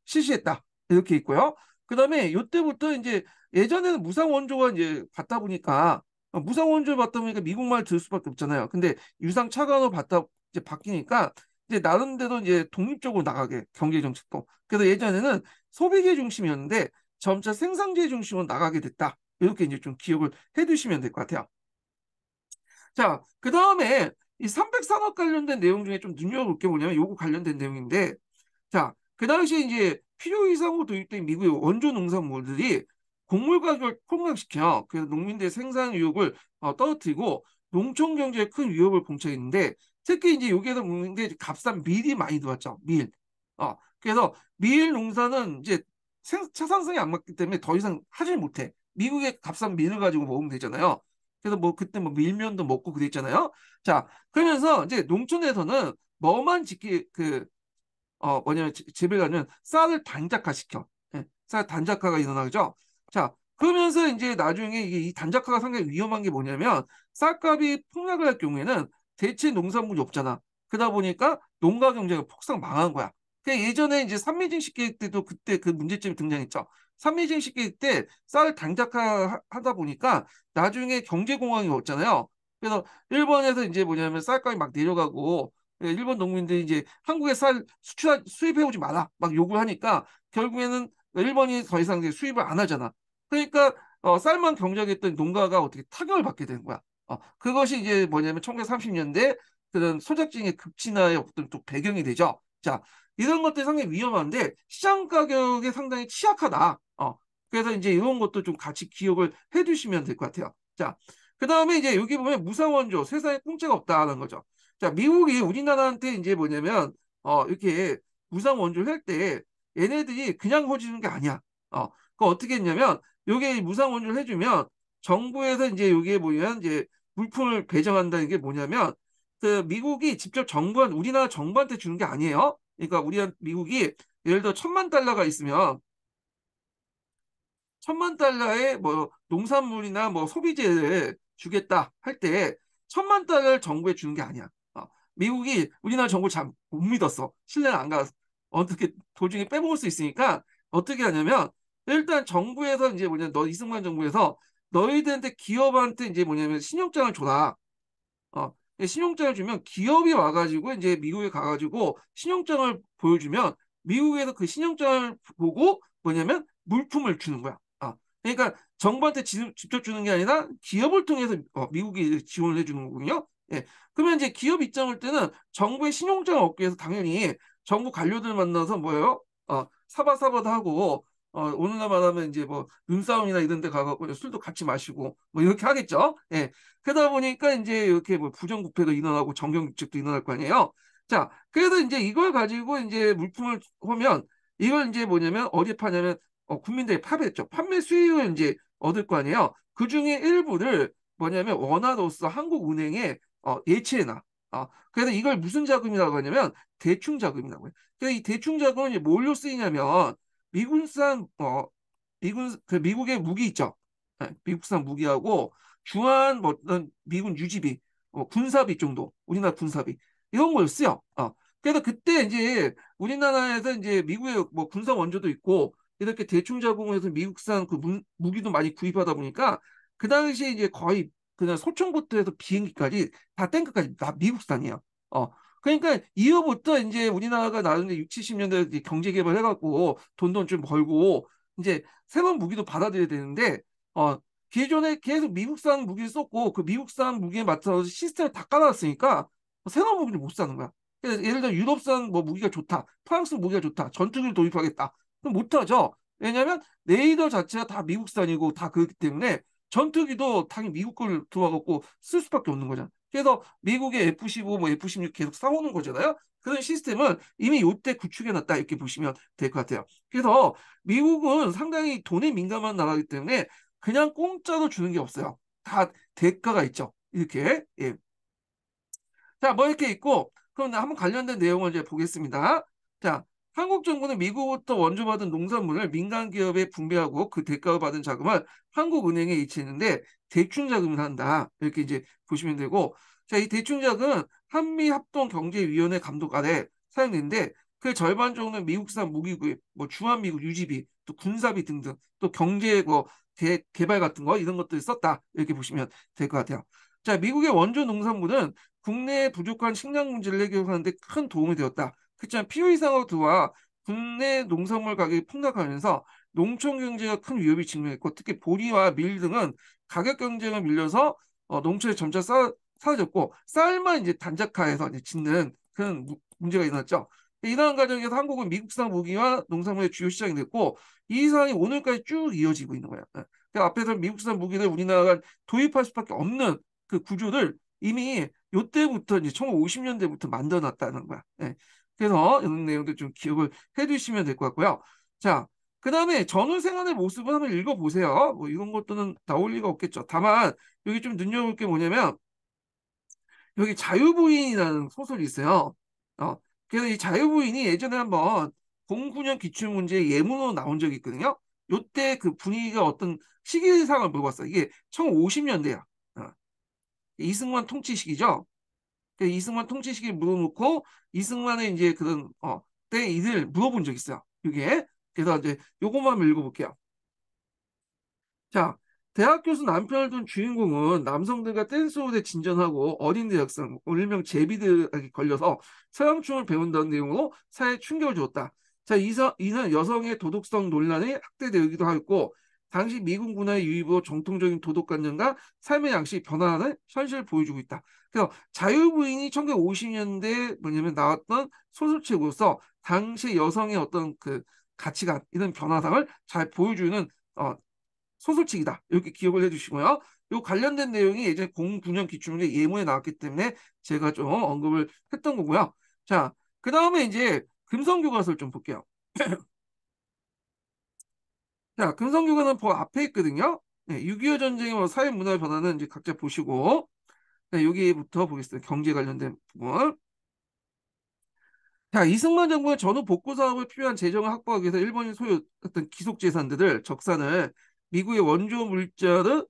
실시했다. 이렇게 있고요. 그다음에 요때부터 이제 예전에는 무상 원조가 이제 받다 보니까 무상 원조를 받다 보니까 미국 말 들을 수밖에 없잖아요. 근데 유상 차관으로 받다 이제 바뀌니까 이제 나름대로 이제 독립적으로 나가게 경제 정책도. 그래서 예전에는 소비재 중심이었는데 점차 생산재 중심으로 나가게 됐다. 이렇게 이제 좀 기억을 해두시면 될 것 같아요. 자, 그 다음에 이 300산업 관련된 내용 중에 좀 눈여겨볼 게 뭐냐면 요거 관련된 내용인데, 자, 그 당시에 이제 필요 이상으로 도입된 미국의 원조 농산물들이 곡물 가격을 폭락시켜 그래서 농민들의 생산 의욕을 떨어뜨리고 농촌 경제에 큰 위협을 봉착했는데 특히 이제 여기에서 먹는 게 값싼 밀이 많이 들어왔죠. 밀. 그래서 밀 농사는 이제 차상성이 안 맞기 때문에 더 이상 하질 못해. 미국의 값싼 밀을 가지고 먹으면 되잖아요. 그래서 뭐 그때 뭐 밀면도 먹고 그랬잖아요. 자, 그러면서 이제 농촌에서는 뭐만 짓기 뭐냐면 재배를 하면 쌀을 단작화시켜. 예, 쌀 단작화가 일어나죠. 자, 그러면서 이제 나중에 이게 이 단작화가 상당히 위험한 게 뭐냐면 쌀값이 폭락을 할 경우에는 대체 농산물이 없잖아. 그러다 보니까 농가 경제가 폭삭 망한 거야. 그 예전에 이제 삼미진식 계획 때도 그때 그 문제점이 등장했죠. 삼미진식 계획 때 쌀 단작화 하다 보니까 나중에 경제공황이 왔잖아요. 그래서 일본에서 이제 뭐냐면 쌀값이 막 내려가고 일본 농민들이 이제 한국에 쌀 수입해 오지 마라 막 요구를 하니까 결국에는 일본이 더 이상 이제 수입을 안 하잖아. 그러니까 쌀만 경작했던 농가가 어떻게 타격을 받게 되는 거야. 그것이 이제 뭐냐면 1930년대 그런 소작증의 급진화의 어떤 또 배경이 되죠. 자, 이런 것들이 상당히 위험한데 시장 가격에 상당히 취약하다. 그래서 이제 이런 것도 좀 같이 기억을 해두시면 될 것 같아요. 자, 그 다음에 이제 여기 보면 무상원조 세상에 공짜가 없다는 거죠. 자, 미국이 우리나라한테 이제 뭐냐면, 이렇게 무상 원조를 할 때 얘네들이 그냥 해주는 게 아니야. 그 어떻게 했냐면, 요게 무상 원조를 해주면 정부에서 이제 요게 뭐냐면 이제 물품을 배정한다는 게 뭐냐면, 그 미국이 직접 우리나라 정부한테 주는 게 아니에요. 그러니까 미국이 예를 들어 1,000만 달러가 있으면 1,000만 달러의 뭐 농산물이나 뭐 소비재를 주겠다 할 때 1,000만 달러를 정부에 주는 게 아니야. 미국이 우리나라 정부를 잘 못 믿었어. 신뢰가 안 가서 어떻게 도중에 빼먹을 수 있으니까 어떻게 하냐면 일단 정부에서 이제 뭐냐 너 이승만 정부에서 너희들한테 기업한테 이제 뭐냐면 신용장을 줘라. 어, 신용장을 주면 기업이 와가지고 이제 미국에 가가지고 신용장을 보여주면 미국에서 그 신용장을 보고 뭐냐면 물품을 주는 거야. 그러니까 정부한테 직접 주는 게 아니라 기업을 통해서 미국이 지원을 해주는 거군요. 예. 그러면 이제 기업 입장일 때는 정부의 신용장을 얻기 위해서 당연히 정부 관료들 만나서 뭐예요? 사바사바도 하고 오늘날 말하면 이제 뭐 눈싸움이나 이런 데 가고 술도 같이 마시고 뭐 이렇게 하겠죠. 예. 그러다 보니까 이제 이렇게 뭐 부정부패도 일어나고 정경유착도 일어날 거 아니에요. 자, 그래서 이제 이걸 가지고 이제 물품을 하면 이걸 이제 뭐냐면 어디에 파냐면 국민들이 파겠죠. 판매 수익을 이제 얻을 거 아니에요. 그 중에 일부를 뭐냐면 원화로서 한국은행에 예치해놔. 그래서 이걸 무슨 자금이라고 하냐면 대충 자금이라고 해요. 그래서 이 대충 자금은 이제 뭘로 쓰이냐면 미군산 미국의 무기 있죠. 네, 미국산 무기하고 주한 뭐 어떤 미군 유지비, 군사비 정도, 우리나라 군사비 이런 걸 쓰요. 그래서 그때 이제 우리나라에서 이제 미국의 뭐 군사 원조도 있고 이렇게 대충 자금을 해서 미국산 그 무기도 많이 구입하다 보니까 그 당시에 이제 거의 그냥 소총부터 해서 비행기까지 다 탱크까지 다 미국산이에요. 그러니까 이후부터 이제 우리나라가 나중에 6, 70년대 경제 개발해갖고 돈도 좀 벌고 이제 새로운 무기도 받아들여야 되는데 기존에 계속 미국산 무기를 썼고 그 미국산 무기에 맞춰서 시스템을 다 깔아놨으니까 새로운 무기를 못 사는 거야. 그래서 예를 들어 유럽산 뭐 무기가 좋다, 프랑스 무기가 좋다, 전투기를 도입하겠다. 그럼 못하죠. 왜냐하면 레이더 자체가 다 미국산이고 다 그렇기 때문에 전투기도 당연히 미국 걸 들어와갖고 쓸 수밖에 없는 거잖아. 그래서 미국의 F-15, 뭐 F-16 계속 싸우는 거잖아요. 그런 시스템은 이미 요때 구축해놨다 이렇게 보시면 될 것 같아요. 그래서 미국은 상당히 돈에 민감한 나라이기 때문에 그냥 공짜로 주는 게 없어요. 다 대가가 있죠. 이렇게. 예. 자, 뭐 이렇게 있고, 그럼 한번 관련된 내용을 이제 보겠습니다. 자, 한국 정부는 미국부터 원조받은 농산물을 민간 기업에 분배하고 그 대가로 받은 자금을 한국은행에 이체했는데 대충 자금을 한다. 이렇게 이제 보시면 되고, 자, 이 대충 자금은 한미합동경제위원회 감독 아래 사용되는데 그 절반 정도는 미국산 무기구입, 뭐 주한미군 유지비, 또 군사비 등등, 또 경제 뭐 개발 같은 거 이런 것들을 썼다. 이렇게 보시면 될 것 같아요. 자, 미국의 원조 농산물은 국내에 부족한 식량 문제를 해결하는 데 큰 도움이 되었다. 그렇지만 필요 이상으로 들어와 국내 농산물 가격이 폭락하면서 농촌 경제가 큰 위협이 직면했고 특히 보리와 밀 등은 가격 경쟁을 밀려서 농촌에 점차 사라졌고 쌀만 이제 단작화해서 이제 짓는 그런 문제가 일어났죠. 이러한 과정에서 한국은 미국산 무기와 농산물의 주요 시장이 됐고 이 상황이 오늘까지 쭉 이어지고 있는 거예요. 그 앞에서 미국산 무기를 우리나라가 도입할 수밖에 없는 그 구조를 이미 요때부터 이제 1950년대부터 만들어놨다는 거야. 예. 그래서 이런 내용도 좀 기억을 해두시면 될 것 같고요. 자, 그 다음에 전후 생활의 모습을 한번 읽어보세요. 뭐 이런 것들은 나올 리가 없겠죠. 다만 여기 좀 눈여볼 게 뭐냐면 여기 자유부인이라는 소설이 있어요. 어, 그래서 이 자유부인이 예전에 한번 09년 기출문제 예문으로 나온 적이 있거든요. 요때 그 분위기가 어떤 시기상을 물어봤어요. 이게 1950년대야. 이승만 통치 시기죠. 그 이승만 통치 시기 물어놓고 이승만의 이제 그런 때 일을 물어본 적 있어요. 이게 그래서 이제 요것만 한번 읽어볼게요. 자, 대학 교수 남편을 둔 주인공은 남성들과 댄스홀에 진전하고 어린 대학생, 일명 제비들에게 걸려서 서양춤을 배운다는 내용으로 사회에 충격을 주었다. 자, 이는 여성의 도덕성 논란에 학대되기도 하였고, 당시 미군 군화의 유입으로 정통적인 도덕관념과 삶의 양식이 변화하는 현실을 보여주고 있다. 그래서 자유부인이 1950년대에 뭐냐면 나왔던 소설책으로서 당시 여성의 어떤 그 가치관, 이런 변화상을 잘 보여주는 어, 소설책이다. 이렇게 기억을 해주시고요. 요 관련된 내용이 예전에 09년 기출문제 예문에 나왔기 때문에 제가 좀 언급을 했던 거고요. 자, 그 다음에 이제 금성교과서를 좀 볼게요. 자, 금성교과는 그 앞에 있거든요. 네, 6.25 전쟁의 뭐 사회 문화 변화는 이제 각자 보시고, 네, 여기부터 보겠습니다. 경제 관련된 부분. 자, 이승만 정부는 전후 복구 사업을 필요한 재정을 확보하기 위해서 일본인 소유 어떤 기속 재산들을 적산을 미국의 원조 물자를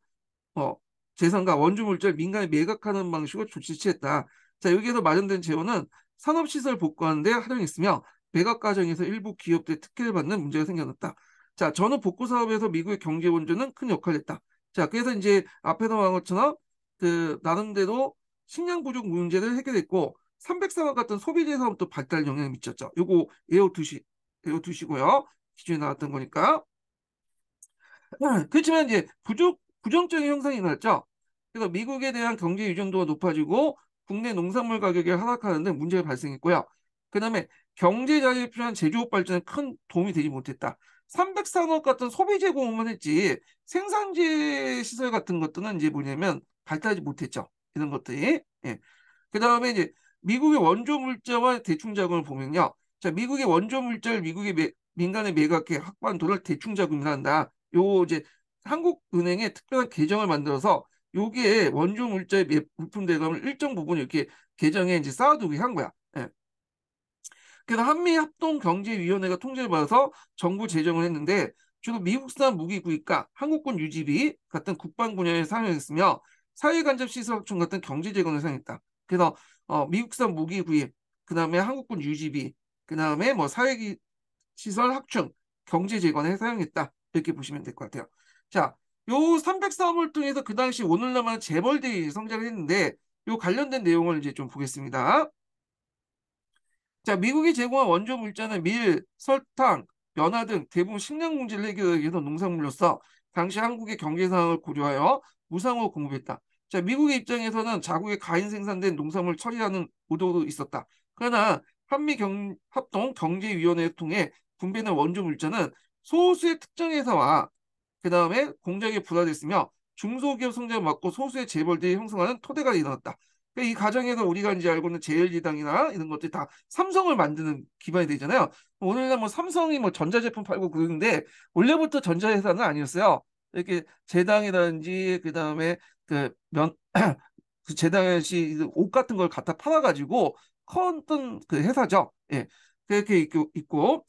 어, 재산과 원주 물자를 민간에 매각하는 방식으로 조치 취했다. 자, 여기에서 마련된 재원은 산업시설 복구하는 데 활용했으며 매각 과정에서 일부 기업들의 특혜를 받는 문제가 생겨났다. 자, 전후 복구 사업에서 미국의 경제 원조는 큰 역할을 했다. 자, 그래서 이제 앞에서 말한 것처럼 그 나름대로 식량 부족 문제를 해결했고 300사업 같은 소비재 사업도 발달 영향을 미쳤죠. 요거 외워두시고요. 기존에 나왔던 거니까. 그렇지만 이제 부정적인 현상이 일어났죠. 그래서 미국에 대한 경제 의존도가 높아지고 국내 농산물 가격이 하락하는 데 문제가 발생했고요. 그다음에 경제 자립에 필요한 제조업 발전에 큰 도움이 되지 못했다. 300산업 같은 소비재 공업만 했지 생산재 시설 같은 것들은 이제 뭐냐면 발달하지 못했죠. 이런 것들이. 예. 그다음에 이제 미국의 원조 물자와 대충 자금을 보면요. 자, 미국의 원조 물자를 민간에 매각해 확보한 돈을 대충 자금을 한다. 요 이제 한국은행에 특별한 계정을 만들어서 요게 원조 물자의 물품 대금을 일정 부분 이렇게 계정에 이제 쌓아두게 한 거야. 예. 그래서 한미합동경제위원회가 통제를 받아서 정부 재정을 했는데 주로 미국산 무기 구입과 한국군 유지비 같은 국방 분야에 사용했으며 사회간접시설 확충 같은 경제 재건을 사용했다. 그래서 미국산 무기 구입, 그 다음에 한국군 유지비, 그 다음에 뭐 사회시설 확충, 경제 재건에 사용했다. 이렇게 보시면 될 것 같아요. 자, 요 304호를 통해서 그 당시 오늘날만 재벌들이 성장을 했는데 요 관련된 내용을 이제 좀 보겠습니다. 자, 미국이 제공한 원조 물자는 밀, 설탕, 연화 등 대부분 식량 문제를 해결하기 위해서 농산물로서 당시 한국의 경제 상황을 고려하여 무상으로 공급했다. 자, 미국의 입장에서는 자국의 가인 생산된 농산물 처리하는 의도도 있었다. 그러나 합동 경제위원회를 통해 분배된 원조 물자는 소수의 특정 회사와 그 다음에 공장이 분화됐으며 중소기업 성장을 막고 소수의 재벌들이 형성하는 토대가 일어났다. 그러니까 이 과정에서 우리가 이제 알고 있는 제일제당이나 이런 것들이 다 삼성을 만드는 기반이 되잖아요. 오늘날 뭐 삼성이 뭐 전자제품 팔고 그러는데 원래부터 전자회사는 아니었어요. 이렇게 제당이라든지 그 다음에 그 제당시 옷 같은 걸 갖다 팔아가지고 컸던 그 회사죠. 예. 그렇게 있고.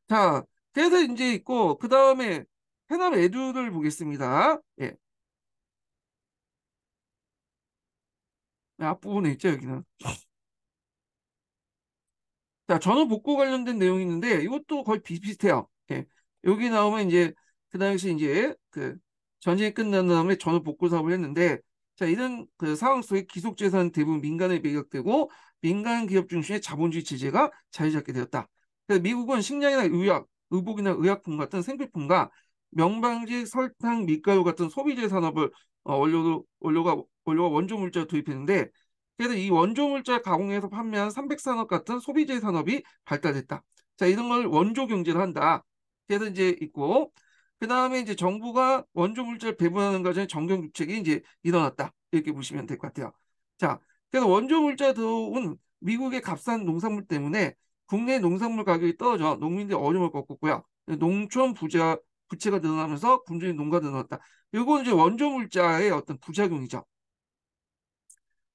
자, 그래서 이제 있고, 그 다음에 해남 에듀를 보겠습니다. 예. 앞부분에 있죠, 여기는. 자, 전후 복구 관련된 내용이 있는데 이것도 거의 비슷비슷해요. 예. 여기 나오면 이제 그 당시 이제 그 전쟁이 끝난 다음에 전후 복구 사업을 했는데, 자, 이런 그 상황 속에 기속 재산 대부분 민간에 매각되고 민간 기업 중심의 자본주의 체제가 자리 잡게 되었다. 그래서 미국은 식량이나 의약, 의복이나 의약품 같은 생필품과 명방지, 설탕, 밀가루 같은 소비재 산업을 원료가 원조 물자로 도입했는데, 그래서 이 원조 물자 가공해서 판매한 300산업 같은 소비재 산업이 발달했다. 자, 이런 걸 원조 경제를 한다. 그래서 이제 있고, 그 다음에 이제 정부가 원조 물자를 배분하는 과정에 정경 유착이 이제 일어났다. 이렇게 보시면 될 것 같아요. 자, 그래서 원조 물자 들어온 미국의 값싼 농산물 때문에 국내 농산물 가격이 떨어져 농민들이 어려움을 겪었고요. 농촌 부채가 늘어나면서 굶주린 농가가 늘어났다. 이건 이제 원조 물자의 어떤 부작용이죠.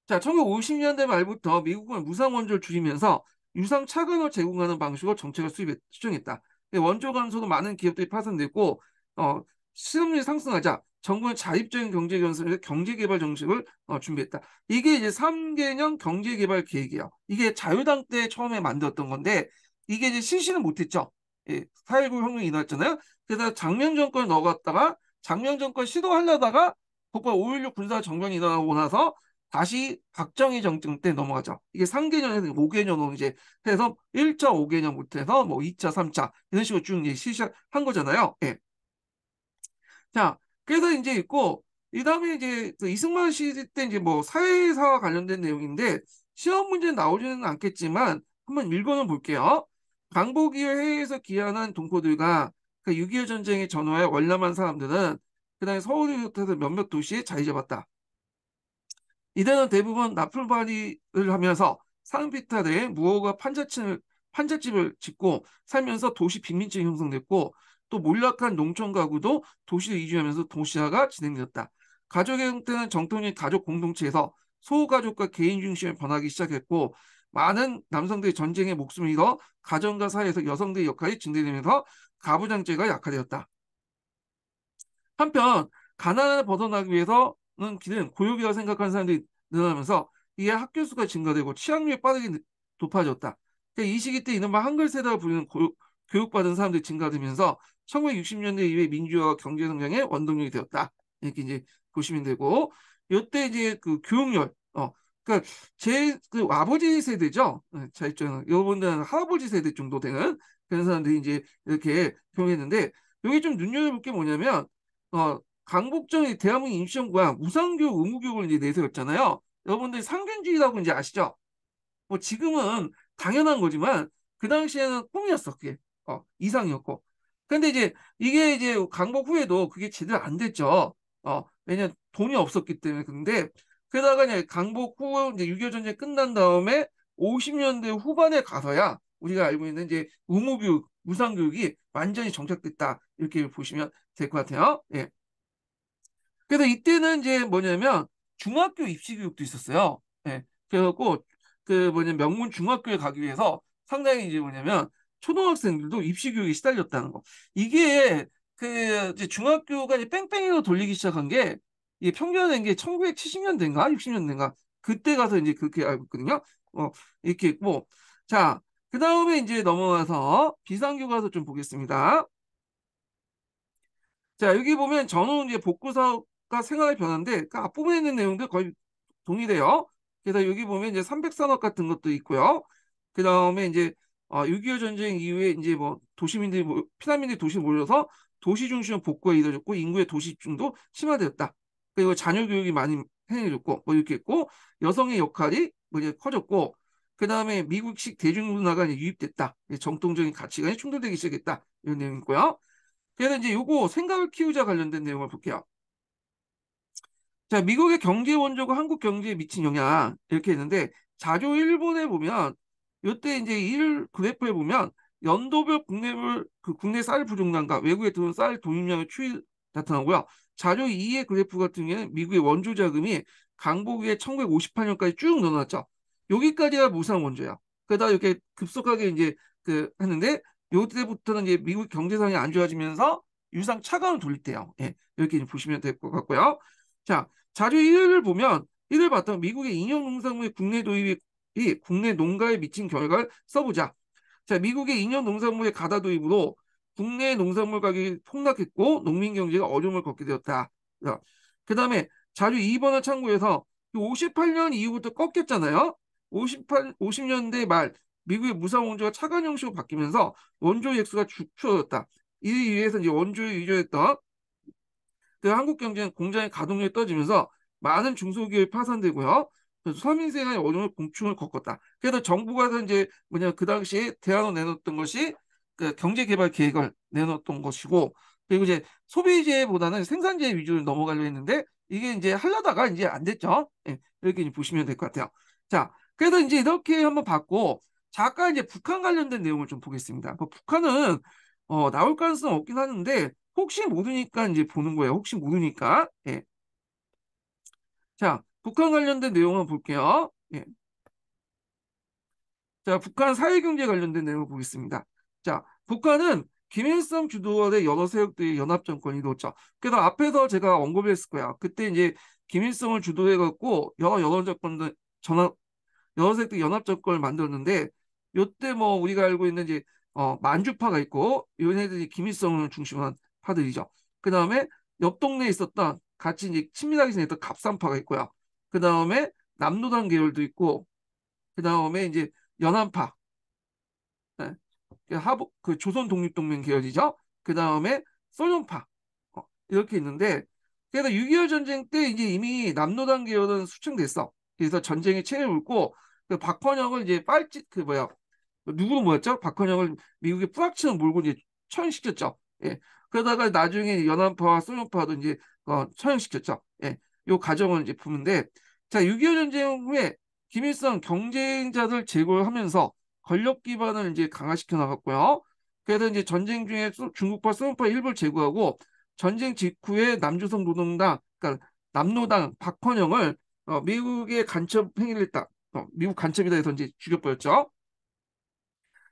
자, 1950년대 말부터 미국은 무상 원조를 줄이면서 유상 차관을 제공하는 방식으로 정책을 수정했다. 원조 감소로 많은 기업들이 파산됐고, 실업률이 상승하자 정부는 자립적인 경제 건설에서 경제개발 정책을 준비했다. 이게 이제 3개년 경제개발 계획이에요. 이게 자유당 때 처음에 만들었던 건데, 이게 이제 실시는 못했죠. 예, 4.19 혁명이 일어났잖아요. 그래서 장명 정권을 넣어갔다가 장명 정권 시도하려다가 곧바로 5.16 군사정변이 일어나고 나서 다시 박정희 정권 때 넘어가죠. 이게 3개년에서 5개년으로 이제 해서 1차 5개년부터 해서 뭐 2차, 3차 이런 식으로 쭉 이제 실시한 거잖아요. 예. 자, 그래서 이제 있고, 이 다음에 이제 그 이승만 시대 때 이제 뭐 사회사와 관련된 내용인데 시험 문제 나오지는 않겠지만 한번 읽어는 볼게요. 광복이후 해외에서 귀환한 동포들과 그 6.25 전쟁에 전후에 월남한 사람들은 그다음에 서울을 비롯해서 몇몇 도시에 자리 잡았다. 이들은 대부분 납품발이를 하면서 상비탈에 무허가 판잣집을 짓고 살면서 도시 빈민층이 형성됐고, 또 몰락한 농촌 가구도 도시로 이주하면서 도시화가 진행되었다. 가족의 형태는 정통적인 가족 공동체에서 소가족과 개인 중심의 변하기 시작했고, 많은 남성들이 전쟁에 목숨을 잃어 가정과 사회에서 여성들의 역할이 증대되면서 가부장제가 약화되었다. 한편 가난을 벗어나기 위해서는 길은 고용이라고 생각하는 사람들이 늘어나면서 이에 학교 수가 증가되고 취학률이 빠르게 높아졌다. 그러니까 이 시기 때 이른바 한글 세대가 부르는 교육받은 사람들이 증가되면서 1960년대 이후에 민주화와 경제 성장의 원동력이 되었다. 이렇게 이제 보시면 되고, 이때 이제 그 교육열, 그러니까 제 그 아버지 세대죠. 자, 있잖아요. 여러분들은 할아버지 세대 정도 되는 그런 사람들이 이제 이렇게 교육했는데, 여기 좀 눈여겨볼 게 뭐냐면 강복정이 대한민국 임시정부가 무상교육, 의무교육을 이제 내세웠잖아요. 여러분들 상균주의라고 이제 아시죠? 뭐 지금은 당연한 거지만 그 당시에는 꿈이었어, 그게. 이상이었고. 근데 이제 이게 이제 강복 후에도 그게 제대로 안 됐죠. 왜냐면 돈이 없었기 때문에. 근데 그러다가 이제 강복 후 이제 6.25 전쟁 끝난 다음에 50년대 후반에 가서야 우리가 알고 있는 이제 의무교육, 무상교육이 완전히 정착됐다. 이렇게 보시면 될 것 같아요. 예. 그래서 이때는 이제 뭐냐면 중학교 입시 교육도 있었어요. 예. 그래갖고 그 뭐냐 명문 중학교에 가기 위해서 상당히 이제 뭐냐면 초등학생들도 입시 교육에 시달렸다는 거. 이게 그 이제 중학교가 이제 뺑뺑이로 돌리기 시작한 게 이게 평균화된 게 1970년대인가 60년대인가 그때 가서 이제 그렇게 알고 있거든요. 이렇게 있고, 자, 그 다음에 이제 넘어가서 비상교과서 좀 보겠습니다. 자, 여기 보면 전후 이제 복구사업과 생활의 변화인데 그 앞부분에 있는 내용들 거의 동일해요. 그래서 여기 보면 이제 300산업 같은 것도 있고요. 그 다음에 이제 6.25 전쟁 이후에 이제 뭐 도시민들이 피난민들이 도시에 몰려서 도시 중심의 복구가 이루어졌고 인구의 도시 집중도 심화되었다. 그리고 자녀 교육이 많이 행해졌고 뭐 이렇게 했고, 여성의 역할이 뭐 이제 커졌고, 그 다음에 미국식 대중문화가 이제 유입됐다. 정통적인 가치관이 충돌되기 시작했다. 이런 내용이고요. 그래서 이제 요거 생각을 키우자 관련된 내용을 볼게요. 자, 미국의 경제 원조가 한국 경제에 미친 영향 이렇게 했는데, 자료 1번에 보면 요때 이제 일 그래프에 보면 연도별 국내 쌀 부족량과 외국에 들어온 쌀 도입량의 추이 나타나고요. 자료 2의 그래프 같은 경우에는 미국의 원조 자금이 강복 이후에 1958년까지 쭉 늘어났죠. 여기까지가 무상 원조야. 그러다 이렇게 급속하게 이제 하는데 요때부터는 이제 미국 경제 상황이 안 좋아지면서 유상 차관을 돌릴 때요. 예, 이렇게 보시면 될 것 같고요. 자, 자료 1을 보면 이를 봤던 미국의 인형 농산물의 국내 도입이 국내 농가에 미친 결과를 써보자. 자, 미국의 인형 농산물의 가다 도입으로 국내 농산물 가격이 폭락했고 농민 경제가 어려움을 겪게 되었다. 그 다음에 자료 2번을 참고해서 58년 이후부터 꺾였잖아요. 50년대 말 미국의 무상 원조가 차관 형식으로 바뀌면서 원조 액수가 축소되었다. 이에 의해서 이제 원조에 의존했던 그 한국 경제는 공장의 가동률이 떨어지면서 많은 중소기업이 파산되고요. 그래서 서민생활의 어려움을 공충을 겪었다. 그래서 정부가 이제 그 당시에 대안을 내놓았던 것이 그 경제개발 계획을 내놓았던 것이고, 그리고 이제 소비재보다는 생산재 위주로 넘어가려 했는데 이게 이제 하려다가 이제 안 됐죠. 예, 이렇게 이제 보시면 될 것 같아요. 자, 그래서 이제 이렇게 한번 봤고, 잠깐 이제 북한 관련된 내용을 좀 보겠습니다. 북한은 나올 가능성 없긴 하는데 혹시 모르니까 이제 보는 거예요. 혹시 모르니까. 예. 자, 북한 관련된 내용을 볼게요. 예. 자, 북한 사회경제 관련된 내용을 보겠습니다. 자, 북한은 김일성 주도하의 여러 세력들의 연합정권이 이루어졌죠. 그래서 앞에서 제가 언급했을 거야. 그때 이제 김일성을 주도해갖고 여러 정권들 전합 여러 세력들 연합정권을 만들었는데 요때 우리가 알고 있는 이제 만주파가 있고 얘네들이 김일성을 중심으로 한 파들이죠. 그 다음에 옆 동네에 있었던 같이 이제 친밀하게 지냈던 갑산파가 있고요. 그 다음에 남로당 계열도 있고 그 다음에 이제 연합파, 예, 그 조선 독립동맹 계열이죠. 그 다음에 소련파 이렇게 있는데 그래서 6.25 전쟁 때 이제 이미 남로당 계열은 수층됐어. 그래서 전쟁이 체를 울고 그 박헌영을 이제 누구로 모였죠? 박헌영을 미국의 뿌락치는 몰고 이제 처형시켰죠. 예. 그러다가 나중에 연합파와 소련파도 이제 처형시켰죠. 예. 요 과정을 이제 보는데 자, 6.25 전쟁 후에 김일성 경쟁자들 제거하면서 권력 기반을 이제 강화시켜 나갔고요. 그래서 이제 전쟁 중에 중국파 소련파 일부를 제거하고 전쟁 직후에 남조선 노동당, 그러니까 남노당 박헌영을 미국의 간첩 행위를 했다. 미국 간첩이다 해서 이제 죽여버렸죠.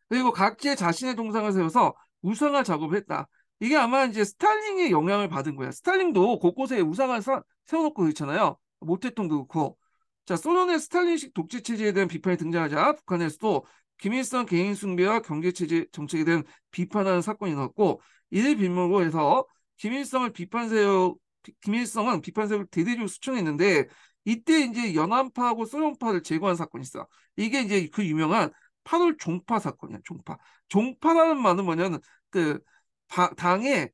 그리고 각지에 자신의 동상을 세워서 우상화 작업을 했다. 이게 아마 이제 스탈린의 영향을 받은 거야. 스탈린도 곳곳에 우상을 세워놓고 있잖아요. 모태통도 그렇고. 자, 소련의 스탈린식 독재 체제에 대한 비판이 등장하자 북한에서도 김일성 개인 숭배와 경제 체제 정책에 대한 비판하는 사건이 나왔고 이를 빌미로 해서 김일성은 비판 세력을 대대적으로 수청했는데 이때 이제 연합파하고 소련파를 제거한 사건이 있어. 이게 이제 그 유명한 8월 종파 사건이야. 종파. 종파라는 말은 뭐냐면 그 당의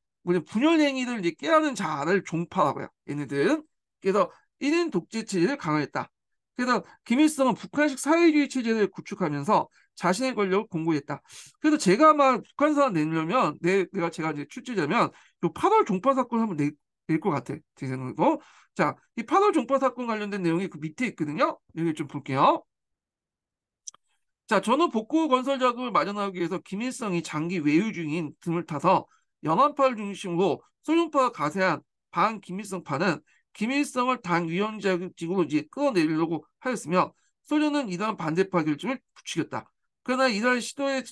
분열 행위를 이제 깨하는 자를 종파라고 해요. 얘네들은. 그래서 1인 독재 체제를 강화했다. 그래서 김일성은 북한식 사회주의 체제를 구축하면서 자신의 권력을 공고했다. 그래서 제가 아마 북한사안 내려면 제가 이제 출제자면 요 8월 종파 사건을 한번 낼 것 같아. 제 생각으로. 자, 이 8월 종파 사건 관련된 내용이 그 밑에 있거든요. 여기 좀 볼게요. 자, 전후 복구 건설 작업을 마련하기 위해서 김일성이 장기 외유 중인 틈을 타서 연합파를 중심으로 소련파가 가세한 반김일성파는 김일성을 당 위원장직으로 이제 끌어내리려고 하였으며 소련은 이러한 반대파 결정을 부추겼다. 그러나 이러한 시도는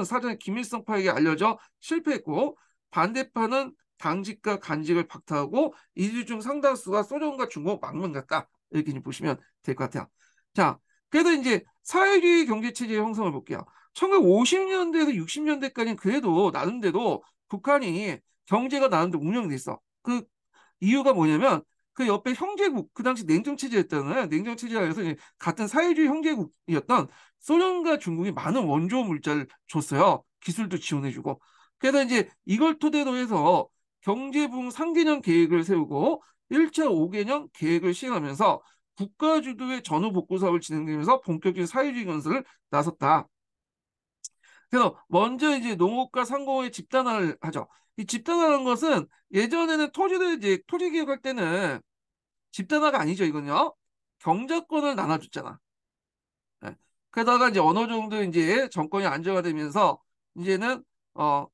사전에 김일성파에게 알려져 실패했고 반대파는 당직과 간직을 박탈하고 이들 중 상당수가 소련과 중국 망명갔다. 이렇게 보시면 될 것 같아요. 자, 그래도 이제 사회주의 경제체제의 형성을 볼게요. 1950년대에서 60년대까지는 그래도 나름대로 북한이 경제가 나름대로 운영돼 있어. 그 이유가 뭐냐면 그 옆에 형제국, 그 당시 냉정체제였잖아요. 냉정체제에서 같은 사회주의 형제국이었던 소련과 중국이 많은 원조 물자를 줬어요. 기술도 지원해주고. 그래서 이제 이걸 토대로 해서 경제부흥 3개년 계획을 세우고 1차 5개년 계획을 시행하면서 국가 주도의 전후 복구 사업을 진행되면서 본격적인 사회주의 건설을 나섰다. 그래서 먼저 이제 농업과 상공의 집단화를 하죠. 이 집단화라는 것은 예전에는 토지 개혁할 때는 집단화가 아니죠, 이건요. 경작권을 나눠줬잖아. 예. 그러다가 이제 어느 정도 이제 정권이 안정화되면서 이제는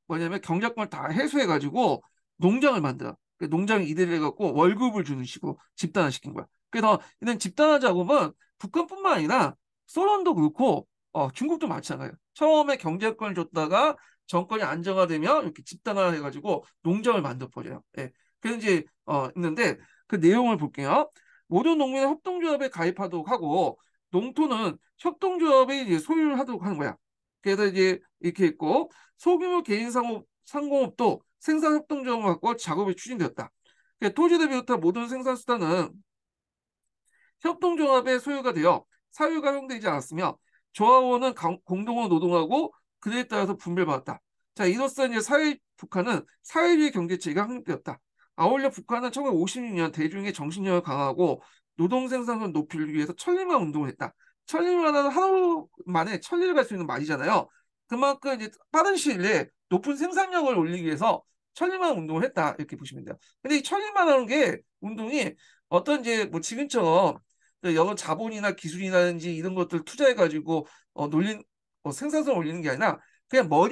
뭐냐면 경작권을 다 해소해가지고 농장을 만들어. 그 농장에 이대를 해갖고 월급을 주는 식으로 집단화시킨 거야. 그래서 이런 집단화 작업은 북한뿐만 아니라 소련도 그렇고 중국도 마찬가지예요. 처음에 경제권을 줬다가 정권이 안정화되면 이렇게 집단화해가지고 농장을 만들어버려요. 예. 그래서 이제 있는데 그 내용을 볼게요. 모든 농민은 협동조합에 가입하도록 하고 농토는 협동조합에 이제 소유를 하도록 하는 거야. 그래서 이제 이렇게 있고 소규모 개인 상공업도 생산협동조합을 갖고 작업이 추진되었다. 그러니까 토지를 비롯한 모든 생산수단은 협동조합의 소유가 되어 사유가 형성되지 않았으며 조합원은 공동으로 노동하고 그에 따라서 분배받았다. 자, 이로써 이제 북한은 사회주의 경제체계가 확립되었다. 아울러 북한은 1956년 대중의 정신력을 강화하고 노동 생산성 높이를 위해서 천리만 운동을 했다. 천리만은 하루 만에 천리를 갈 수 있는 말이잖아요. 그만큼 이제 빠른 시일 내에 높은 생산력을 올리기 위해서 천리만 운동을 했다. 이렇게 보시면 돼요. 근데 이 천리만 하는 게 운동이 어떤 이제 뭐 지금처럼 영어 자본이나 기술이라든지 이런 것들 투자해가지고 생산성 올리는 게 아니라 그냥 뭐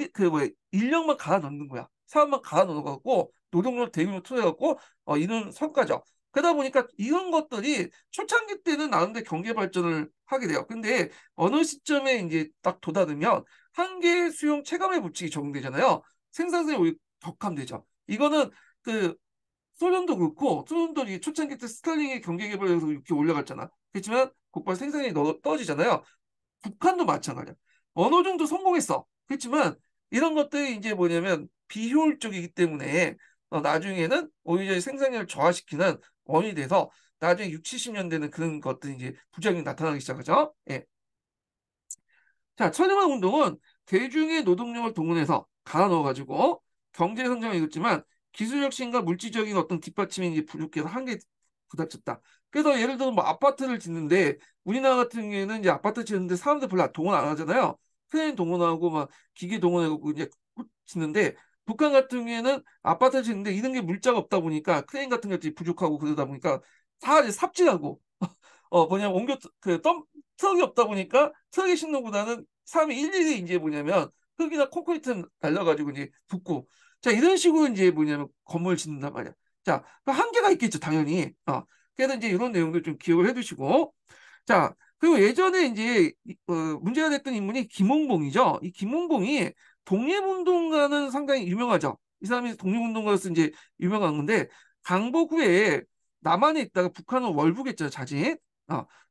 인력만 갈아 넣는 거야. 사람만 갈아 넣어갖고 노동력 대규모 투자해갖고 이런 성과죠. 그러다 보니까 이런 것들이 초창기 때는 나름대로 경제 발전을 하게 돼요. 근데 어느 시점에 이제 딱 도달하면 한계 수용 체감의 법칙이 적용되잖아요. 생산성이 오히려 격감되죠. 이거는 그 소련도 그렇고 소련도 이 초창기 때 스탈린이 경제 개발해서 이렇게 올라갔잖아. 그렇지만 곧바로 생산이 떨어지잖아요. 북한도 마찬가지야. 어느 정도 성공했어. 그렇지만 이런 것들이 이제 뭐냐면 비효율적이기 때문에 나중에는 오히려 생산량을 저하시키는 원인이 돼서 나중에 6, 70년대는 그런 것들이 이제 부작용이 나타나기 시작하죠. 예. 자, 천연만 운동은 대중의 노동력을 동원해서 갈아 넣어가지고 경제 성장을 이뤘지만 기술 혁신과 물질적인 어떤 뒷받침이 이제 부족해서 한계에 부닥쳤다. 그래서 예를 들어 뭐 아파트를 짓는데 우리나라 같은 경우에는 이제 아파트 짓는데 사람들 별로 동원 안 하잖아요. 크레인 동원하고 막 기계 동원하고 이제 짓는데 북한 같은 경우에는 아파트 짓는데 이런 게 물자가 없다 보니까 크레인 같은 것들이 부족하고 그러다 보니까 다 이제 삽질하고 뭐냐면 트럭이 없다 보니까 트럭에 싣는 것보다는 사람이 일일이 이제 뭐냐면 흙이나 콘크리트 날려가지고 이제 붓고 자 이런 식으로 이제 뭐냐면 건물을 짓는단 말이야. 자, 그 한계가 있겠죠 당연히. 그래서 이제 이런 내용들 좀 기억을 해두시고 자 그리고 예전에 이제 문제가 됐던 인물이 김홍봉이죠. 이 김홍봉이 독립운동가는 상당히 유명하죠. 이 사람이 독립운동가로서 이제 유명한 건데 강복 후에 남한에 있다가 북한은 월북했죠 자진.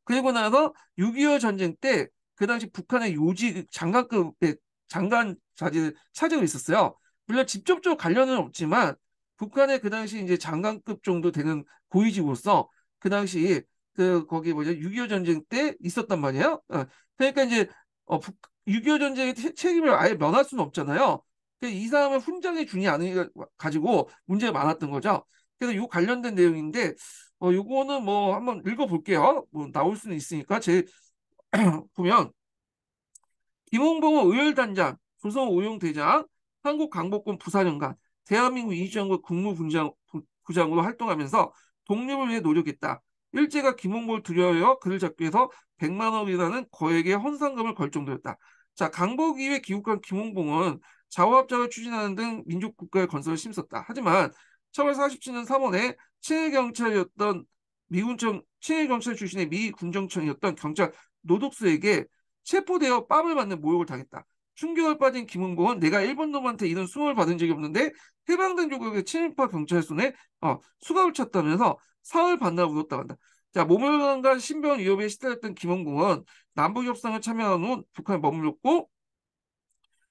그리고 나서 6.25 전쟁 때 그 당시 북한의 요직 장관급의 장관 자리를 차지하고 있었어요. 물론 직접적으로 관련은 없지만 북한의 그 당시 이제 장관급 정도 되는 고위직으로서 그 당시 거기 뭐죠 6.25 전쟁 때 있었단 말이에요. 그러니까 이제 6.25 전쟁의 책임을 아예 면할 수는 없잖아요. 이 사람을 훈장해 주니 않으니 가지고 문제가 많았던 거죠. 그래서 요 관련된 내용인데 요거는 뭐 한번 읽어볼게요. 뭐 나올 수는 있으니까 제 보면 김홍봉은 의열단장, 조선 오용대장, 한국강복군 부사령관, 대한민국 임시정부 국무부장으로 활동하면서 독립을 위해 노력했다. 일제가 김홍봉을 두려워하여 그를 잡기 위해서 100만 원이라는 거액의 헌상금을 걸 정도였다. 자, 강복 이후에 귀국한 김홍봉은 자화합작을 추진하는 등 민족국가의 건설을 힘썼다. 하지만 1947년 3월에 친일 경찰 출신의 미 군정청이었던 경찰 노독수에게 체포되어 뺨을 맞는 모욕을 당했다. 충격을 빠진 김은봉은 내가 일본 놈한테 이런 수모를 받은 적이 없는데 해방된 조국의 친일파 경찰 손에 수갑을 찼다면서 사흘 반나절 울었다고 한다. 자, 모멸감과 신병 위협에 시달렸던 김은봉은 남북협상에 참여한 후 북한에 머물렀고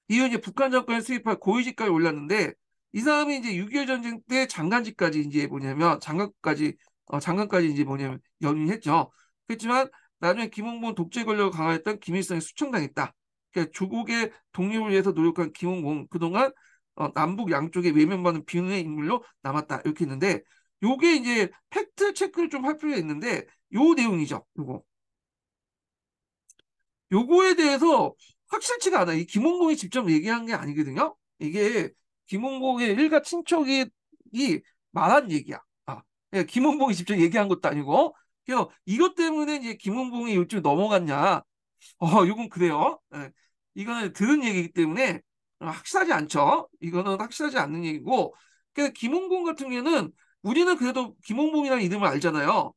이후 이제 북한 정권에 수입할 고위직까지 올랐는데 이 사람이 이제 6.25 전쟁 때 장관직까지 이제 뭐냐면 장관까지 이제 뭐냐면 연임했죠. 그렇지만 나중에 김홍봉 독재 권력을 강화했던 김일성에 수청당했다. 그러니까 조국의 독립을 위해서 노력한 김홍봉 그동안 남북 양쪽에 외면받는 비운의 인물로 남았다. 이렇게 했는데 요게 이제 팩트 체크를 좀 할 필요가 있는데 요 내용이죠. 요거에 대해서 확실치가 않아요. 이 김홍봉이 직접 얘기한 게 아니거든요. 이게 김홍봉의 일가 친척이 말한 얘기야. 예, 김홍봉이 직접 얘기한 것도 아니고. 그래서 이것 때문에 이제 김홍봉이 요즘 넘어갔냐. 이건 그래요. 예, 이거는 들은 얘기이기 때문에 확실하지 않죠. 이거는 확실하지 않는 얘기고. 그래서 김홍봉 같은 경우에는 우리는 그래도 김홍봉이라는 이름을 알잖아요.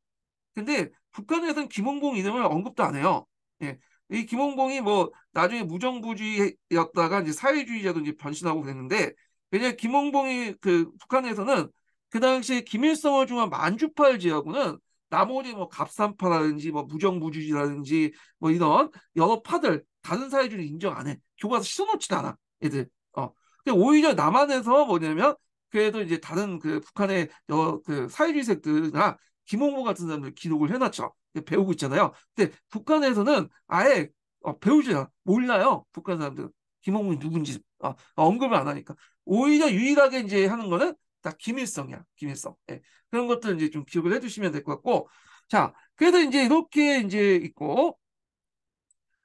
근데 북한에서는 김홍봉 이름을 언급도 안 해요. 예. 이 김홍봉이 뭐 나중에 무정부주의였다가 이제 사회주의자도 이제 변신하고 그랬는데, 왜냐면 김홍봉이 그 북한에서는 그 당시에 김일성을 중한 만주파를 제외하고는 나머지 뭐 갑산파라든지 뭐 무정부주의라든지 뭐 이런 여러 파들 다른 사회주의 인정 안 해. 교과서 씻어놓지도 않아. 애들. 근데 오히려 남한에서 뭐냐면 그래도 이제 다른 그 북한의 그 사회주의색들이나 김홍보 같은 사람들 기록을 해놨죠. 배우고 있잖아요. 근데 북한에서는 아예 배우지 않아. 몰라요. 북한 사람들은. 김홍보이 누군지 언급을 안 하니까. 오히려 유일하게 이제 하는 거는 다 김일성이야. 김일성. 예. 그런 것들 이제 좀 기억을 해두시면 될 것 같고. 자, 그래서 이제 이렇게 이제 있고,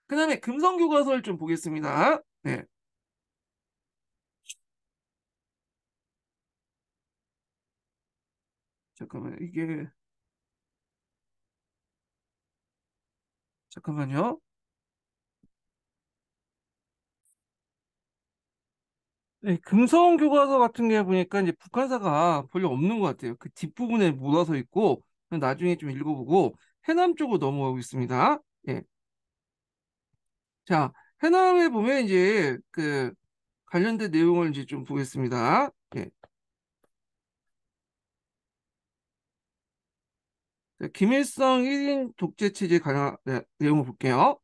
그다음에 금성교과서를 좀 보겠습니다. 네. 잠깐만 이게 잠깐만요. 네, 금성 교과서 같은 게 보니까 이제 북한사가 별로 없는 것 같아요. 그 뒷부분에 묻어서 있고 나중에 좀 읽어보고 해남 쪽으로 넘어가고 있습니다. 예. 자, 해남에 보면 이제 그 관련된 내용을 이제 좀 보겠습니다. 예. 자, 김일성 1인 독재 체제 관련 내용을 볼게요.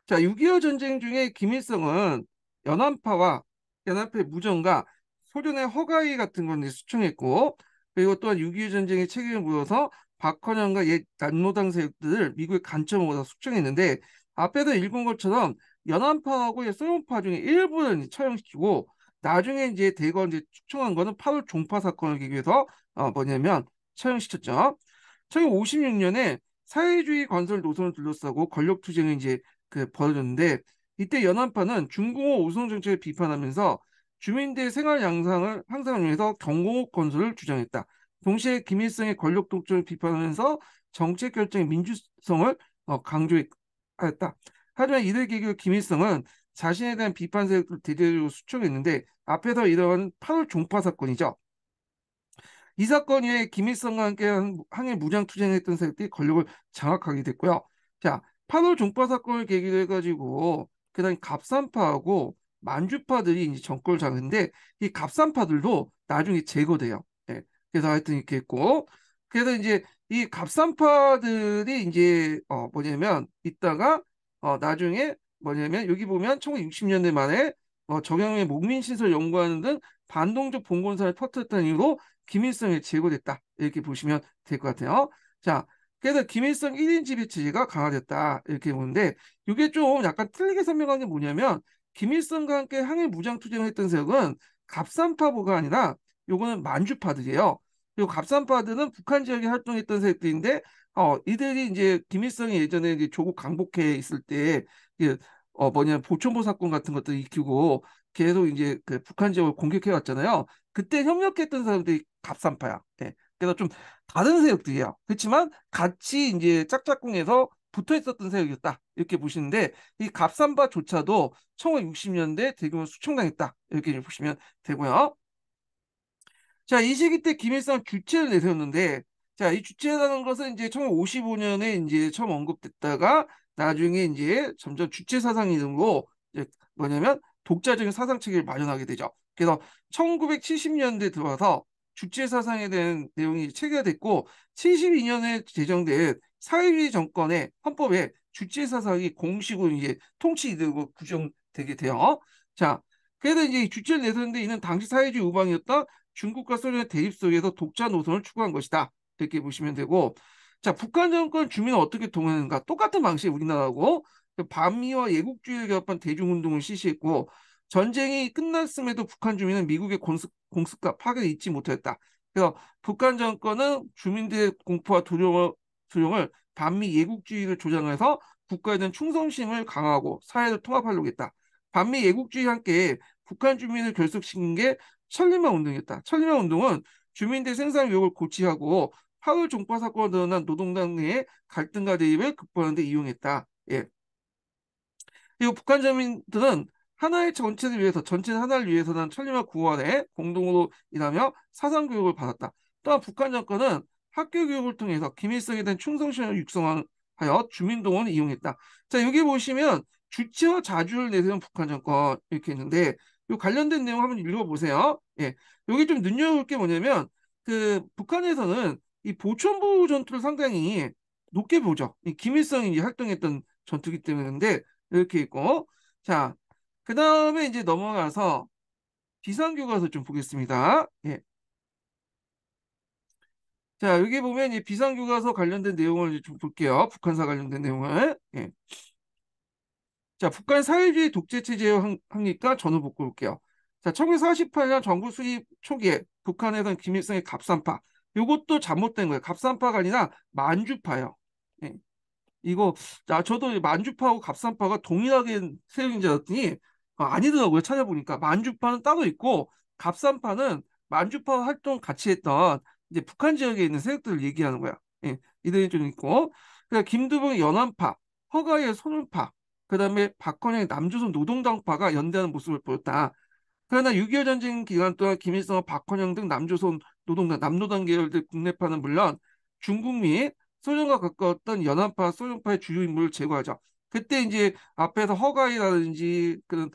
자, 6.25 전쟁 중에 김일성은 연안파와 연안파의 무정과 소련의 허가위 같은 건 이제 수청했고, 그리고 또한 6.25 전쟁의 책임을 물어서 박헌영과 옛 난노당 세력들을 미국에 간첩으로 수청했는데, 앞에서 읽은 것처럼 연안파하고 소련파 중에 일부를 이제 처형시키고, 나중에 이제 대거 이제 축청한 거는 8월 종파 사건을 계기해서 뭐냐면 처형시켰죠. 1956년에 사회주의 건설 노선을 둘러싸고 권력 투쟁을 이제 벌어졌는데, 이때 연합파는 중공업 우성 정책을 비판하면서 주민들의 생활 양상을 향상을 위해서 경공업 건설을 주장했다. 동시에 김일성의 권력 독점을 비판하면서 정책 결정의 민주성을 강조하였다. 하지만 이들 계기로 김일성은 자신에 대한 비판 세력을 대대적으로 수청했는데, 앞에서 이런 8월 종파 사건이죠. 이 사건 이후에 김일성과 함께 항해 무장 투쟁했던 세력들이 권력을 장악하게 됐고요. 자, 8월 종파 사건을 계기로 해가지고 그다음 갑산파하고 만주파들이 이제 정권을 잡는데, 이 갑산파들도 나중에 제거돼요. 예. 그래서 하여튼 이렇게 했고, 그래서 이제 이 갑산파들이 이제 뭐냐면 이따가 나중에 뭐냐면 여기 보면 1960년대 말에 정영의 목민시설 연구하는 등 반동적 봉건사를 터뜨렸다는 이유로 김일성이 제거됐다. 이렇게 보시면 될 것 같아요. 자, 그래서 김일성 1인 지배체제가 강화됐다. 이렇게 보는데, 이게 좀 약간 틀리게 설명한 게 뭐냐면, 김일성과 함께 항해 무장 투쟁을 했던 세력은 갑산파부가 아니라 요거는 만주파들이에요. 그리고 갑산파들은 북한 지역에 활동했던 세력들인데, 이들이 이제 김일성이 예전에 이제 조국 강복해 있을 때, 그, 뭐냐, 보천보 사건 같은 것들 익히고 계속 이제 그 북한 지역을 공격해 왔잖아요. 그때 협력했던 사람들이 갑산파야. 예. 그래서 좀 다른 세력들이에요. 그렇지만 같이 이제 짝짝꿍에서 붙어 있었던 세력이었다. 이렇게 보시는데, 이 갑산파조차도 1960년대 대규모 수청당했다. 이렇게 보시면 되고요. 자, 이 시기 때 김일성 주체를 내세웠는데, 자, 이 주체라는 것은 이제 1955년에 이제 처음 언급됐다가 나중에 이제 점점 주체 사상 이름으로 이제 뭐냐면 독자적인 사상 체계를 마련하게 되죠. 그래서 1970년대 들어와서 주체 사상에 대한 내용이 체계화됐고, 72년에 제정된 사회주의 정권의 헌법에 주체 사상이 공식으로 이제 통치 이름으로 규정되게 돼요. 자, 그래서 이제 주체를 내세웠는데, 이는 당시 사회주의 우방이었던 중국과 소련의 대립 속에서 독자 노선을 추구한 것이다. 이렇게 보시면 되고, 자, 북한 정권 주민은 어떻게 동원했는가? 똑같은 방식이 우리나라고 반미와 예국주의를 결합한 대중운동을 실시했고, 전쟁이 끝났음에도 북한 주민은 미국의 공습과 파괴를 잊지 못했다. 그래서 북한 정권은 주민들의 공포와 두려움을 반미 예국주의를 조장해서 국가에 대한 충성심을 강화하고 사회를 통합하려고 했다. 반미 예국주의와 함께 북한 주민을 결속시킨 게 천리마 운동이었다. 천리마 운동은 주민들 생산 의욕을 고취하고 하울 종파 사건으로 드러난 노동당 내의 갈등과 대립을 극복하는 데 이용했다. 예. 그리고 북한 주민들은 하나의 전체를 위해서, 전체는 하나를 위해서는 천리마 구원에 공동으로 일하며 사상 교육을 받았다. 또한 북한 정권은 학교 교육을 통해서 김일성에 대한 충성심을 육성하고 하여 주민동원을 이용했다. 자, 여기 보시면 주체와 자주를 내세운 북한 정권 이렇게 있는데 이 관련된 내용 한번 읽어보세요. 예, 여기 좀 눈여겨볼 게 뭐냐면 그 북한에서는 이 보천부 전투를 상당히 높게 보죠. 이 김일성이 이제 활동했던 전투기 때문인데 이렇게 있고 자, 그 다음에 이제 넘어가서 비상교과서 좀 보겠습니다. 예. 자, 여기 보면 이 비상교과서 관련된 내용을 이제 좀 볼게요. 북한사 관련된 내용을. 예. 자, 북한 사회주의 독재 체제의 확립과 전후 복구 볼게요. 자, 1948년 정부 수립 초기에 북한에선 김일성의 갑산파. 요것도 잘못된 거예요. 갑산파가 아니라 만주파요. 예. 이거 저도 만주파하고 갑산파가 동일하게 세력인 줄 알았더니 아니더라고요. 찾아보니까 만주파는 따로 있고 갑산파는 만주파 활동 같이 했던 이제 북한 지역에 있는 세력들을 얘기하는 거야. 예, 이들이 좀 있고 그러니까 김두봉의 연안파, 허가의 손을파, 그다음에 박헌영의 남조선 노동당파가 연대하는 모습을 보였다. 그러나 6.25 전쟁 기간 동안 김일성과 박헌영 등 남조선 노동당, 남노당 계열들 국내파는 물론 중국 및 소련과 가까웠던 연합파, 소련파의 주요 인물을 제거하죠. 그때 이제 앞에서 허가이라든지 그런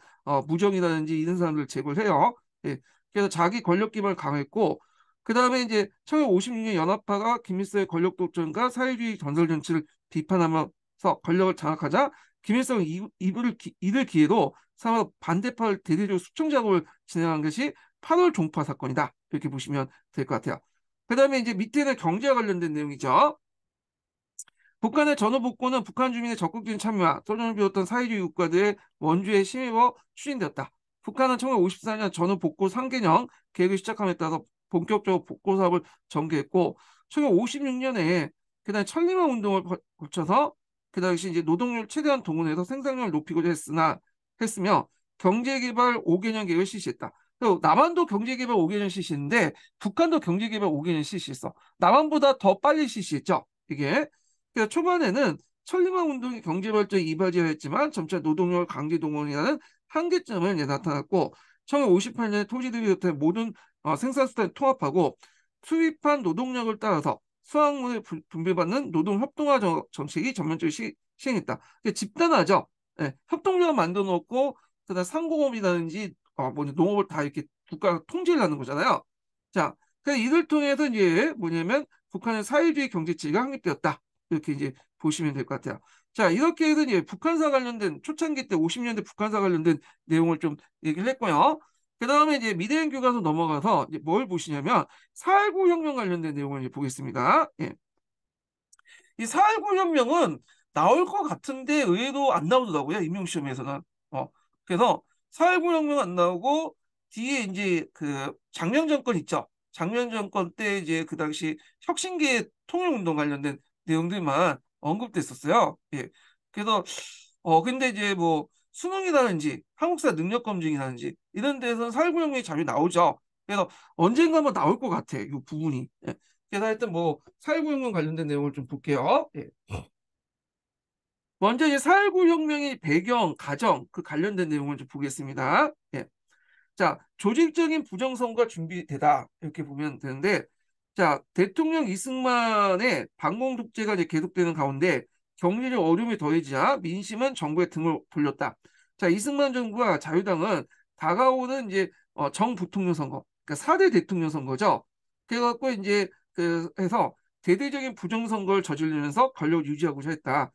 무정이라든지 이런 사람들을 제거를 해요. 예. 그래서 자기 권력 기반을 강화했고 그 다음에 이제 1956년 연합파가 김일성의 권력 독점과 사회주의 전설 정치를 비판하면서 권력을 장악하자 김일성은 이를 기회로 삼아 반대파를 대대적으로 수청 작업을 진행한 것이 8월 종파 사건이다. 이렇게 보시면 될 것 같아요. 그 다음에 이제 밑에는 경제와 관련된 내용이죠. 북한의 전후복구는 북한 주민의 적극적인 참여와 소련을 비롯한 사회주의 국가들의 원주에 심입어 추진되었다. 북한은 1954년 전후복구 3개년 계획을 시작함에 따라서 본격적으로 복구 사업을 전개했고 1956년에 그다음 천리만 운동을 거쳐서 그 당시 이제 노동력 최대한 동원해서 생산량을 높이고자 했으며 경제개발 5개년 계획을 실시했다. 그리고 남한도 경제개발 5개년 실시했는데 북한도 경제개발 5개년 실시했어. 남한보다 더 빨리 실시했죠. 이게 그러니까 초반에는 천리만 운동이 경제발전에 이바지하였지만 점차 노동력 강제 동원이라는 한계점을 나타났고 1958년에 토지들이 비롯한 모든 생산 수단을 통합하고 수입한 노동력을 따라서 수확물을 분배받는 노동협동화 정책이 전면적으로 시행했다. 그러니까 집단화죠. 예, 협동조합 만들어 놓고 그다음 상공업이라든지 농업을 다 이렇게 국가가 통제를 하는 거잖아요. 자, 그래서 이를 통해서 이제 뭐냐면 북한의 사회주의 경제체가 확립되었다. 이렇게 이제 보시면 될 것 같아요. 자, 이렇게 해서 이제 북한사 관련된 초창기 때 50년대 북한사 관련된 내용을 좀 얘기를 했고요. 그 다음에 이제 미래행 교과서 넘어가서 이제 뭘 보시냐면 4.19 혁명 관련된 내용을 이제 보겠습니다. 예. 이 4.19 혁명은 나올 것 같은데 의외로 안 나오더라고요. 임용시험에서는. 그래서 4.19 혁명 안 나오고 뒤에 이제 그 장면 정권 있죠. 장면 정권 때 이제 그 당시 혁신계 통일운동 관련된 내용들만 언급됐었어요. 예. 그래서 근데 이제 뭐 수능이라든지 한국사 능력 검증이라든지 이런 데서는 4.19 혁명이 자주 나오죠. 그래서 언젠가 한번 나올 것 같아. 이 부분이. 예. 그래서 하여튼 뭐 4.19 혁명 관련된 내용을 좀 볼게요. 예. 먼저 이제 4.19 혁명의 배경, 가정 그 관련된 내용을 좀 보겠습니다. 예. 자, 조직적인 부정선거가 준비되다 이렇게 보면 되는데, 자, 대통령 이승만의 반공 독재가 이제 계속되는 가운데 경제적 어려움이 더해지자 민심은 정부의 등을 돌렸다. 자, 이승만 정부와 자유당은 다가오는 이제 정부통령 선거, 그러니까 4대 대통령 선거죠. 그래갖고 이제 그 해서 대대적인 부정선거를 저지르면서 권력을 유지하고자 했다.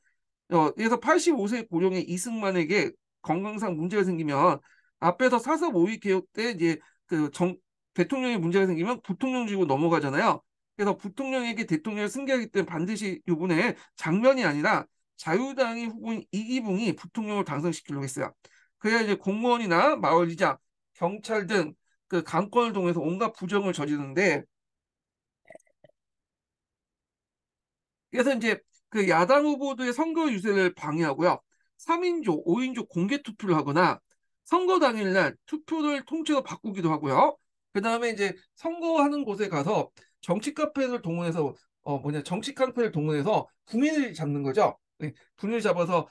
그래서 85세 고령의 이승만에게 건강상 문제가 생기면 앞에서 사서 모의 개혁 때 이제 대통령에 문제가 생기면 부통령직으로 넘어가잖아요. 그래서 부통령에게 대통령을 승계하기 때문에 반드시 이번에 장면이 아니라 자유당의 후보인 이기붕이 부통령을 당선시키려고 했어요. 그래야 이제 공무원이나 마을이장, 경찰 등 그 강권을 통해서 온갖 부정을 저지르는데 그래서 이제 그 야당 후보들의 선거 유세를 방해하고요. 3인조, 5인조 공개 투표를 하거나 선거 당일날 투표를 통째로 바꾸기도 하고요. 그 다음에 이제 선거하는 곳에 가서 정치 카페를 동원해서 정치 카페를 동원해서 군인을 잡는 거죠. 네, 군인을 잡아서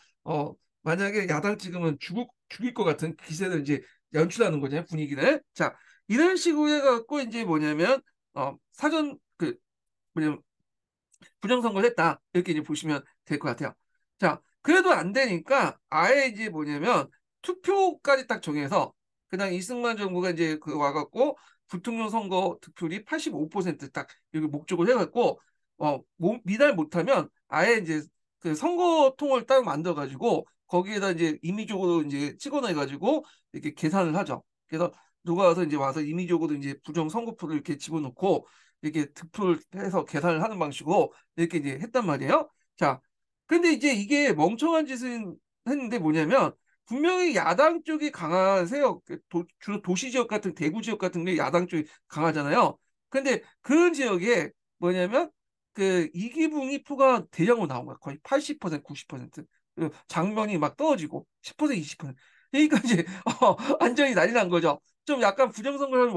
만약에 야당 찍으면 죽일 것 같은 기세를 이제 연출하는 거잖아요. 분위기를. 자, 이런 식으로 해갖고 이제 뭐냐면 사전 그 뭐냐면 부정선거를 했다. 이렇게 이제 보시면 될 것 같아요. 자, 그래도 안 되니까 아예 이제 뭐냐면 투표까지 딱 정해서 그냥 이승만 정부가 이제 그 와갖고 부통령 선거 득표율이 85%딱 여기 목적을 해갖고 미달 못하면 아예 이제 그 선거통을 따로 만들어가지고 거기에다 이제 임의적으로 이제 찍어내가지고 이렇게 계산을 하죠. 그래서 누가 와서 임의적으로 이제 부정 선거표를 이렇게 집어넣고 이렇게 득표를 해서 계산을 하는 방식으로 이렇게 이제 했단 말이에요. 자, 근데 이제 이게 멍청한 짓을 했는데 뭐냐면 분명히 야당 쪽이 강하세요. 주로 도시 지역 같은 대구 지역 같은 게 야당 쪽이 강하잖아요. 근데 그런 지역에 뭐냐면 그 이기붕이 표가 대량으로 나온 거야. 거의 80%, 90%. 그리고 장면이 막 떨어지고 10%, 20%. 그러니까 이제 완전히 난리 난 거죠. 좀 약간 부정선거를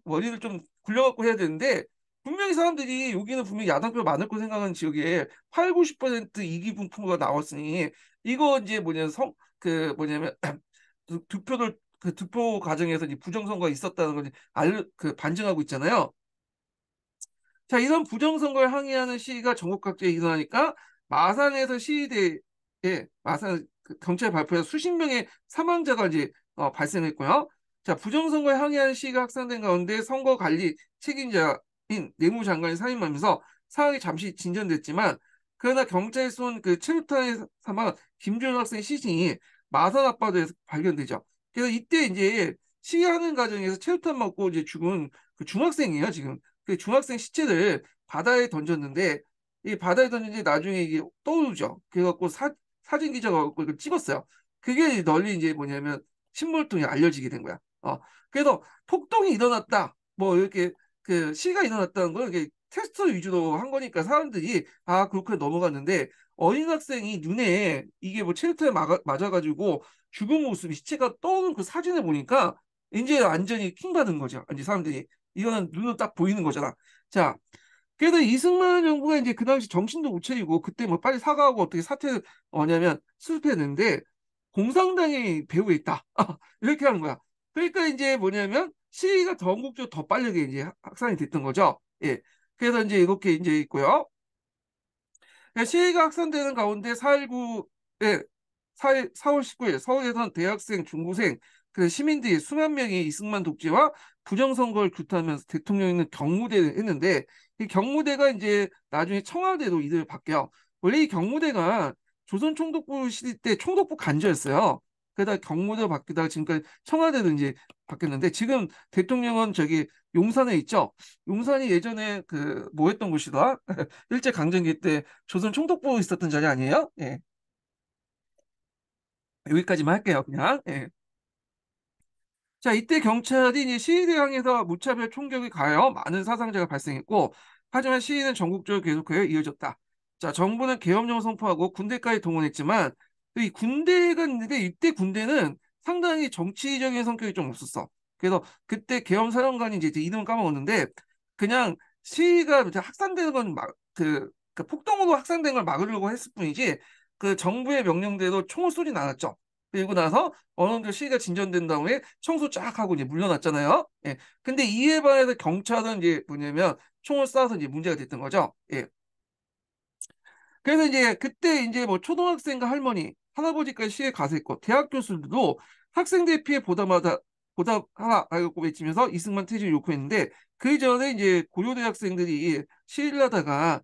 원인을 좀 굴려갖고 해야 되는데 분명히 사람들이 여기는 분명히 야당표 많을 거 생각하는 지역에 8, 90% 이기분 풍부가 나왔으니 이거 이제 뭐냐면 그 뭐냐면 득표를 그 득표 과정에서 이제 부정선거가 있었다는 걸 그 반증하고 있잖아요. 자, 이런 부정선거를 항의하는 시위가 전국 각지에 일어나니까 마산에서 시위대에 마산 경찰 발표에서 수십 명의 사망자가 이제 발생했고요. 자, 부정선거에 항의하는 시위가 확산된 가운데 선거관리 책임자인 내무장관이 사임하면서 상황이 잠시 진전됐지만 그러나 경찰이 쏜 그 체류탄에 사망한 김준호 학생 시신이 마산 앞바다에서 발견되죠. 그래서 이때 이제 시위하는 과정에서 체류탄 맞고 이제 죽은 그 중학생이에요, 지금. 그 중학생 시체를 바다에 던졌는데 이 바다에 던졌는데 나중에 이게 떠오르죠. 그래갖고 사진 기자가 갖고 이걸 찍었어요. 그게 널리 이제 뭐냐면 신문을 통해 알려지게 된 거야. 그래서 폭동이 일어났다. 뭐 이렇게 그 시가 일어났다는 걸 이렇게 테스트 위주로 한 거니까 사람들이 아 그렇게 넘어갔는데 어린 학생이 눈에 이게 뭐 체류탄에 맞아가지고 죽은 모습이 시체가 떠오른 그 사진을 보니까 이제 완전히 킹받은 거죠. 이제 사람들이 이거는 눈으로 딱 보이는 거잖아. 자, 그래서 이승만 정부가 이제 그 당시 정신도 못 차리고 그때 뭐 빨리 사과하고 어떻게 사퇴를 뭐냐면 수습했는데 공산당이 배후에 있다. 이렇게 하는 거야. 그러니까 이제 뭐냐면 시위가 전국적으로 더 빠르게 이제 확산이 됐던 거죠. 예. 그래서 이제 이렇게 이제 있고요. 시위가 확산되는 가운데 4.19에 4월 19일 서울에선 대학생, 중고생, 그 시민들이 수만 명이 이승만 독재와 부정선거를 규탄하면서 대통령이 경무대를 했는데 이 경무대가 이제 나중에 청와대로 이름을 바뀌어. 원래 이 경무대가 조선 총독부 시대 때 총독부 간주였어요. 그러다 경무대로 바뀌다가 지금까지 청와대로 이제 바뀌었는데 지금 대통령은 저기 용산에 있죠. 용산이 예전에 그 뭐 했던 곳이다. 일제강점기 때 조선 총독부 있었던 자리 아니에요? 예. 여기까지만 할게요, 그냥. 예. 자, 이때 경찰이 이제 시위대 향해서 무차별 총격이 가하여 많은 사상자가 발생했고, 하지만 시위는 전국적으로 계속해서 이어졌다. 자, 정부는 계엄령을 선포하고 군대까지 동원했지만, 이 군대가 있는데 이때 군대는 상당히 정치적인 성격이 좀 없었어. 그래서 그때 계엄 사령관이 이제 이름을 까먹었는데, 그냥 시위가 이제 확산되는 건 그 폭동으로 확산된 걸 막으려고 했을 뿐이지, 그 정부의 명령대로 총을 쏘진 않았죠. 그리고 나서 어느 정도 시기가 진전된 다음에 청소 쫙 하고 이제 물러났잖아요. 예. 근데 이에 반해서 경찰은 이제 뭐냐면 총을 쏴서 이제 문제가 됐던 거죠. 예. 그래서 이제 그때 이제 뭐 초등학생과 할머니, 할아버지까지 시위에 가서 있고 대학 교수들도 학생들 피해 보답하라 라고 외치면서 이승만 퇴진을 요구했는데 그 전에 이제 고려대 학생들이 시위를 하다가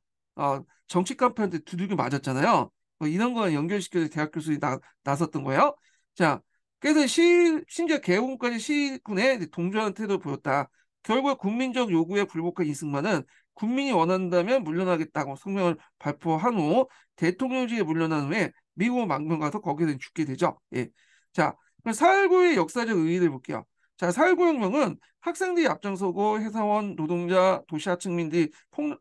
정치 깜판한테 두들겨 맞았잖아요. 뭐 이런 거 연결시켜서 대학 교수들이 나섰던 거예요. 자, 그래서 심지어 개헌까지 시군에 동조하는 태도를 보였다. 결국 국민적 요구에 불복한 이승만은 국민이 원한다면 물러나겠다고 성명을 발표한 후 대통령직에 물러난 후에 미국 망명 가서 거기서 죽게 되죠. 예. 자, 4.19의 역사적 의의를 볼게요. 자, 4.19 혁명은 학생들이 앞장서고 회사원, 노동자, 도시하층민들이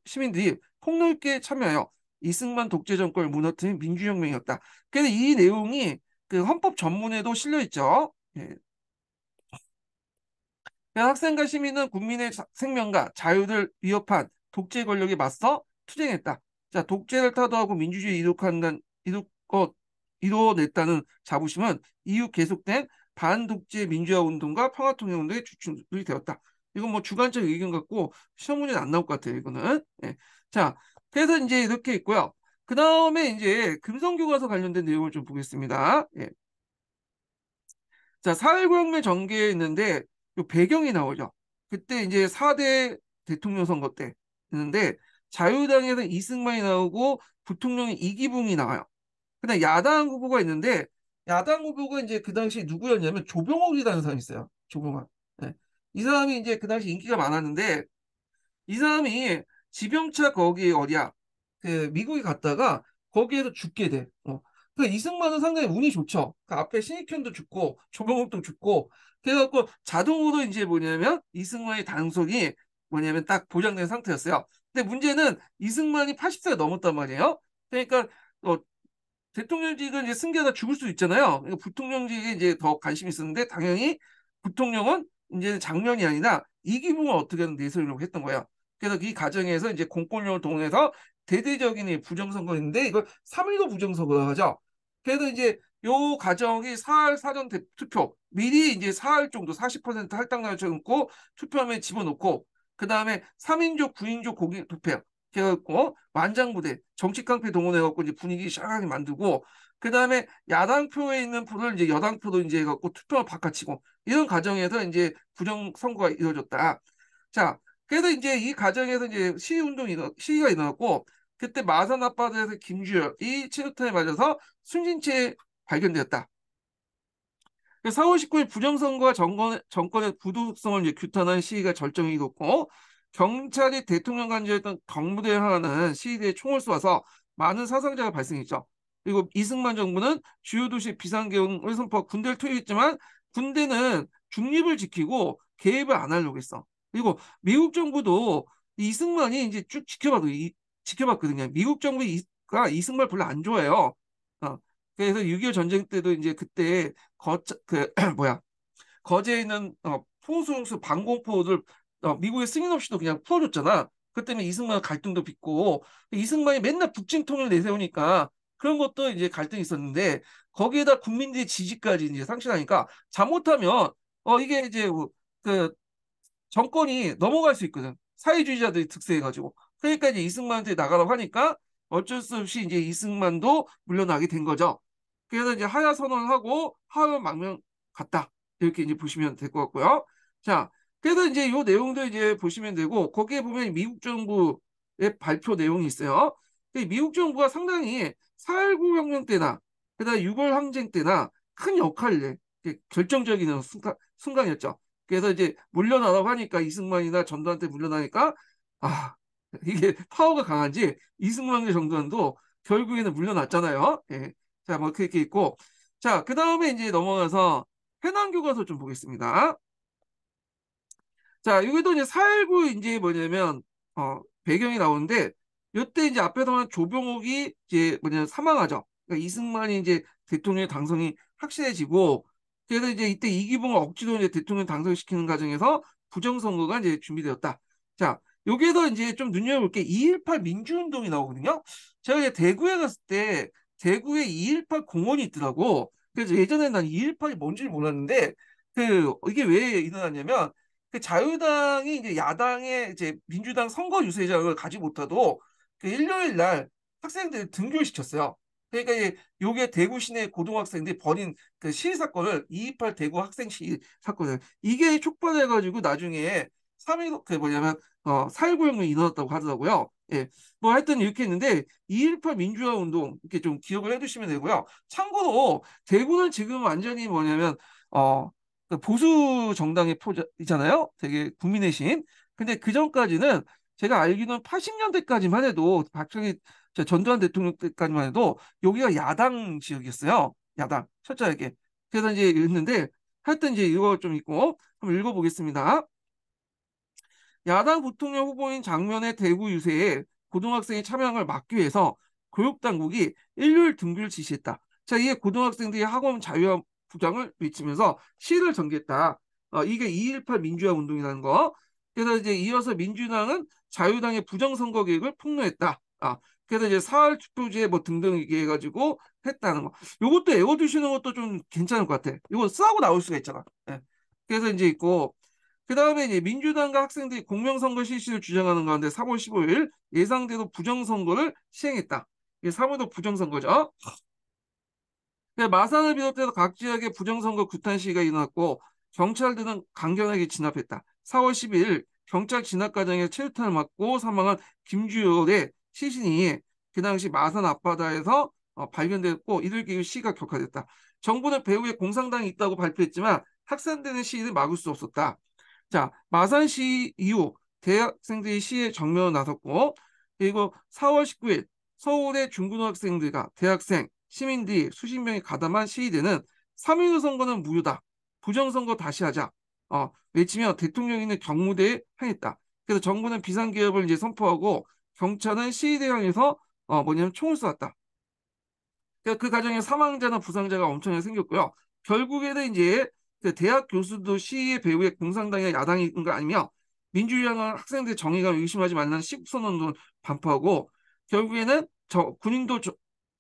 시민들이 폭넓게 참여하여 이승만 독재 정권을 무너뜨린 민주혁명이었다. 그래서 이 내용이 그 헌법 전문에도 실려 있죠. 예. 학생과 시민은 국민의 생명과 자유를 위협한 독재 권력에 맞서 투쟁했다. 자, 독재를 타도하고 민주주의 이루어냈다는 자부심은 이후 계속된 반독재 민주화 운동과 평화통일 운동의 주축이 되었다. 이건 뭐 주관적 의견 같고 시험 문제는 안 나올 것 같아요. 이거는. 예. 자, 그래서 이제 이렇게 있고요. 그 다음에 이제 금성교과서 관련된 내용을 좀 보겠습니다. 예. 자, 4.19혁명 전개에 있는데 요 배경이 나오죠. 그때 이제 4대 대통령 선거 때 있는데 자유당에서 이승만이 나오고 부통령이 이기붕이 나와요. 그다음 야당 후보가 있는데 야당 후보가 이제 그 당시 누구였냐면 조병옥이라는 사람이 있어요. 조병옥. 네. 이 사람이 이제 그 당시 인기가 많았는데 이 사람이 지병차 거기 어디야? 그 미국에 갔다가 거기에서 죽게 돼. 그 이승만은 상당히 운이 좋죠. 그 앞에 신익현도 죽고 조병욱도 죽고 그래갖고 자동으로 이제 뭐냐면 이승만의 당선이 뭐냐면 딱 보장된 상태였어요. 근데 문제는 이승만이 80세가 넘었단 말이에요. 그러니까 어, 대통령직은 이제 승계하다 죽을 수 있잖아요. 그러니까 부통령직에 이제 더 관심이 있었는데 당연히 부통령은 이제 장년이 아니라 이기붕을 어떻게든 내세우려고 했던 거예요. 그래서 이 과정에서 이제 공권력을 동원해서 대대적인 이 부정선거인데 이걸 3.15 부정선거라고 하죠. 그래서 이제 요 과정이 사흘 사전 투표 미리 이제 사흘 정도 40% 할당량을 쳐놓고 투표함에 집어넣고 그 다음에 3인조 9인조 공개 투표 해갖고 만장부대 정치 깡패 동원해갖고 이제 분위기 시원하게 만들고 그 다음에 야당표에 있는 표를 이제 여당표도 이제 해갖고 투표를 바꿔치고 이런 과정에서 이제 부정 선거가 이루어졌다. 자, 그래서 이제 이 과정에서 이제 시위가 일어났고 그때 마산 앞바다에서 김주열이 체류탄에 맞아서 숨진 채 발견되었다. 4월 19일 부정선거와 정권의 부도덕성을 이제 규탄한 시위가 절정이 이뤘고 경찰이 대통령 관저였던 경무대에 향하는 시위대에 총을 쏘아서 많은 사상자가 발생했죠. 그리고 이승만 정부는 주요 도시 비상계엄을 선포하고 군대를 투입했지만 군대는 중립을 지키고 개입을 안 하려고 했어. 그리고 미국 정부도 이승만이 이제 쭉 지켜봤거든요. 미국 정부가 이승만 별로 안 좋아해요. 그래서 6.25 전쟁 때도 이제 그때 뭐야 거제에 있는 포수용수 방공포를 미국의 승인 없이도 그냥 풀어줬잖아. 그 때문에 이승만 갈등도 빚고 이승만이 맨날 북진통을 내세우니까 그런 것도 이제 갈등이 있었는데 거기에다 국민들의 지지까지 이제 상실하니까 잘못하면 이게 이제 그 정권이 넘어갈 수 있거든. 사회주의자들이 득세해가지고. 그러니까 이제 이승만한테 나가라고 하니까 어쩔 수 없이 이제 이승만도 물러나게 된 거죠. 그래서 이제 하야 선언을 하고 하야 망명 갔다. 이렇게 이제 보시면 될 것 같고요. 자, 그래서 이제 요 내용도 이제 보시면 되고 거기에 보면 미국 정부의 발표 내용이 있어요. 미국 정부가 상당히 4.19 혁명 때나 그다음 6월 항쟁 때나 큰 역할을 해. 결정적인 순간이었죠. 그래서 이제 물러나라고 하니까 이승만이나 전두환한테 물러나니까 아 이게 파워가 강한지 이승만과 전두환도 결국에는 물러났잖아요. 예. 자, 뭐 그렇게 있고 자, 그 다음에 이제 넘어가서 해남 교과서 좀 보겠습니다. 자, 여기도 이제 4.19 이제 뭐냐면 배경이 나오는데 이때 이제 앞에서 말한 조병옥이 이제 뭐냐면 사망하죠. 그러니까 이승만이 이제 대통령 당선이 확실해지고 그래서 이제 이때 이기붕을 억지로 이제 대통령 당선시키는 과정에서 부정선거가 이제 준비되었다. 자, 여기에서 이제 좀 눈여겨볼 게 2.18 민주운동이 나오거든요. 제가 이제 대구에 갔을 때 대구에 2.18 공원이 있더라고. 그래서 예전에 난 2.18이 뭔지를 몰랐는데 이게 왜 일어났냐면 그 자유당이 이제 야당의 이제 민주당 선거 유세장을 가지 못해도 그 일요일 날 학생들을 등교를 시켰어요. 그러니까 이제 요게 대구 시내 고등학생들이 벌인 그 시위 사건을 2.28 대구 학생 시위 사건을 이게 촉발해가지고 나중에 3.15 그 뭐냐면 4.19 혁명이 일어났다고 하더라고요. 예. 뭐 하여튼 이렇게 했는데 2.18 민주화 운동 이렇게 좀 기억을 해두시면 되고요. 참고로 대구는 지금 완전히 뭐냐면 그 보수 정당의 표잖아요. 되게 국민의힘. 근데 그 전까지는 제가 알기로는 80년대까지만 해도 박정희 전두환 대통령 때까지만 해도 여기가 야당 지역이었어요. 야당 철저하게. 그래서 이제 있는데 하여튼 이제 이거 좀 있고 한번 읽어보겠습니다. 야당 부통령 후보인 장면의 대구 유세에 고등학생의 참여를 막기 위해서 교육당국이 일요일 등교를 지시했다. 자, 이게 고등학생들이 학원 자유화 부장을 외치면서 시위를 전개했다. 이게 2.18 민주화 운동이라는 거. 그래서 이제 이어서 민주당은 자유당의 부정선거 계획을 폭로했다. 그래서 이제 사흘 투표제 뭐 등등 얘기 해가지고 했다는 거. 요것도 외워두시는 것도 좀 괜찮을 것 같아. 이거 쓰고 나올 수가 있잖아. 예. 그래서 이제 있고 그 다음에 이제 민주당과 학생들이 공명선거 실시를 주장하는 가운데 3월 15일 예상대로 부정선거를 시행했다. 이게 3월도 부정선거죠. 마산을 비롯해서 각 지역에 부정선거 구탄 시위가 일어났고 경찰들은 강경하게 진압했다. 4월 12일 경찰 진압 과정에 체류탄을 맞고 사망한 김주열의 시신이 그 당시 마산 앞바다에서 발견됐고 이들 계기 시위가 격화됐다. 정부는 배후에 공산당이 있다고 발표했지만 확산되는 시위를 막을 수 없었다. 자, 마산 시 이후 대학생들이 시위에 정면으로 나섰고 그리고 4월 19일 서울의 중고등학생들과 대학생, 시민들이 수십 명이 가담한 시위대는 3.15 선거는 무효다. 부정선거 다시 하자. 외치며 대통령이 있는 경무대에 항했다. 그래서 정부는 비상기업을 이제 선포하고 경찰은 시위대 향해서 뭐냐면 총을 쏘았다. 그러니까 그 과정에 사망자나 부상자가 엄청나게 생겼고요. 결국에는 이제 그 대학 교수도 시위의 배후에 공산당이나 야당이 있는 거 아니며 민주주의하는 학생들 정의감 의심하지 말라는 시국선언도 반포하고 결국에는 군인도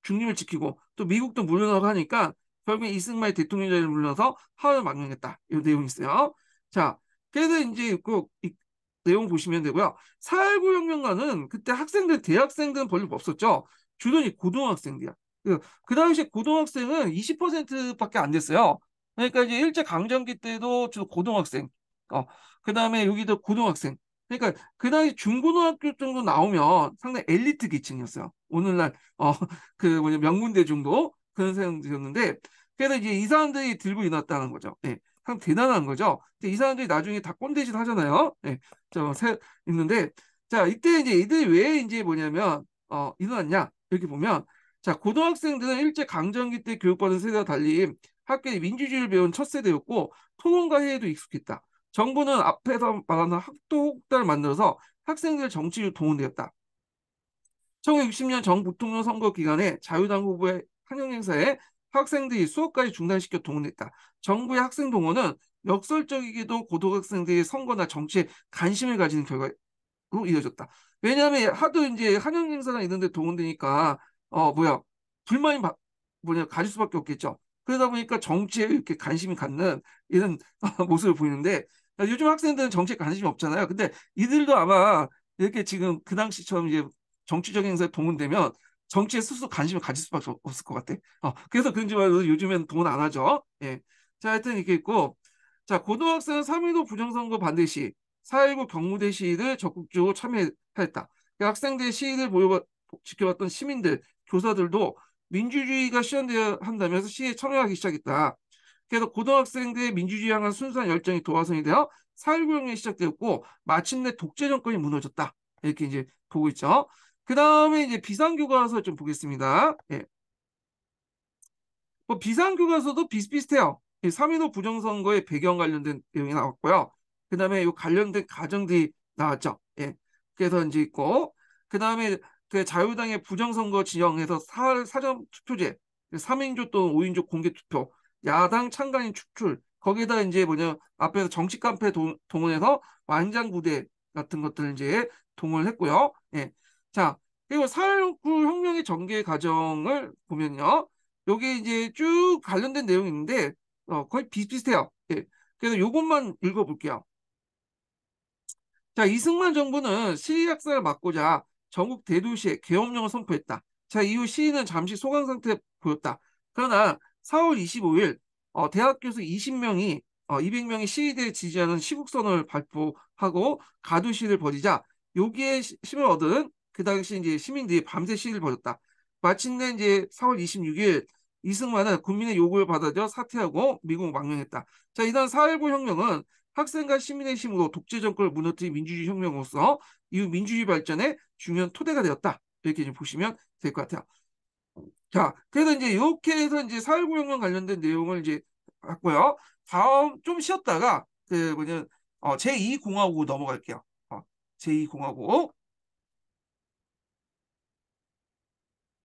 중립을 지키고 또 미국도 물러나고 하니까 결국에 이승만이 대통령 자리를 물러나서 하원을 망명했다. 이 내용이 있어요. 자, 그래서 이제 이 내용 보시면 되고요. 4.19 혁명가는 그때 학생들, 대학생들은 별로 없었죠. 주로 이 고등학생들이야. 그 당시 고등학생은 20%밖에 안 됐어요. 그러니까 이제 일제 강점기 때도 주로 고등학생, 그 다음에 여기도 고등학생. 그러니까 그 당시 중고등학교 정도 나오면 상당히 엘리트 계층이었어요. 오늘날 그 뭐냐 명문대 정도 그런 사람들이었는데 그래서 이제 이 사람들이 들고 일어났다는 거죠. 네, 참 대단한 거죠. 근데 이 사람들이 나중에 다 꼰대짓 하잖아요. 네, 있는데 자 이때 이제 이들이 왜 이제 뭐냐면 일어났냐 이렇게 보면 자 고등학생들은 일제 강점기 때 교육받은 세대와 달리 학교에 민주주의를 배운 첫 세대였고 토론과 회의도 익숙했다. 정부는 앞에서 말하는 학도국단을 만들어서 학생들 정치를 동원되었다. 1960년 정 부통령 선거 기간에 자유당 후보의 환영 행사에 학생들이 수업까지 중단시켜 동원했다. 정부의 학생 동원은 역설적이게도 고등학생들이 선거나 정치에 관심을 가지는 결과로 이어졌다. 왜냐하면 하도 이제 환영 행사나 이런 데 동원되니까 뭐야 불만이 뭐냐 가질 수밖에 없겠죠. 그러다 보니까 정치에 이렇게 관심이 갖는 이런 모습을 보이는데 요즘 학생들은 정치에 관심이 없잖아요. 근데 이들도 아마 이렇게 지금 그 당시처럼 이제 정치적 행사에 동원되면 정치에 스스로 관심을 가질 수밖에 없을 것 같아. 그래서 그런지 말고 요즘엔 동원 안 하죠. 예. 자, 하여튼 이렇게 있고, 자, 고등학생은 3.15 부정선거 반대 시, 4.19 경무대 시위를 적극적으로 참여했다. 그러니까 학생들의 시위를 지켜봤던 시민들, 교사들도 민주주의가 실현되어야 한다면서 시위에 참여하기 시작했다. 그래서 고등학생들의 민주주의 향한 순수한 열정이 도화선이 되어 4.19 혁명이 시작되었고 마침내 독재 정권이 무너졌다. 이렇게 이제 보고 있죠. 그 다음에 이제 비상교과서 좀 보겠습니다. 예. 뭐 비상교과서도 비슷비슷해요. 3.15 부정선거의 배경 관련된 내용이 나왔고요. 그 다음에 이 관련된 가정들이 나왔죠. 예. 그래서 이제 있고, 그 다음에 그 자유당의 부정선거 지형에서 사전 투표제, 3인조 또는 5인조 공개 투표, 야당 찬간인 축출, 거기에다 이제 뭐냐, 앞에서 정치 깡패 동원해서 완장부대 같은 것들을 이제 동원을 했고요. 예. 자, 그리고 4.19 혁명의 전개 과정을 보면요. 여기 이제 쭉 관련된 내용이 있는데 거의 비슷비슷해요. 예. 그래서 요것만 읽어볼게요. 자, 이승만 정부는 시위 확산을 막고자 전국 대도시에 계엄령을 선포했다. 자, 이후 시위는 잠시 소강 상태에 보였다. 그러나 4월 25일 대학 교수 20명이 200명이 시위대에 지지하는 시국선언을 발표하고 가두 시위를 벌이자 여기에 힘을 얻은 그 당시 이제 시민들이 밤새 시위를 벌였다. 마침내 이제 4월 26일 이승만은 국민의 요구를 받아들여 사퇴하고 미국을 망명했다. 자, 이단 4.19 혁명은 학생과 시민의 힘으로 독재 정권을 무너뜨린 민주주의 혁명으로서 이후 민주주의 발전에 중요한 토대가 되었다. 이렇게 좀 보시면 될 것 같아요. 자, 그래서 이제 이렇게 해서 이제 4.19 혁명 관련된 내용을 이제 했고요. 다음 좀 쉬었다가 그 뭐냐 제2공화국으로 넘어갈게요. 제2공화국.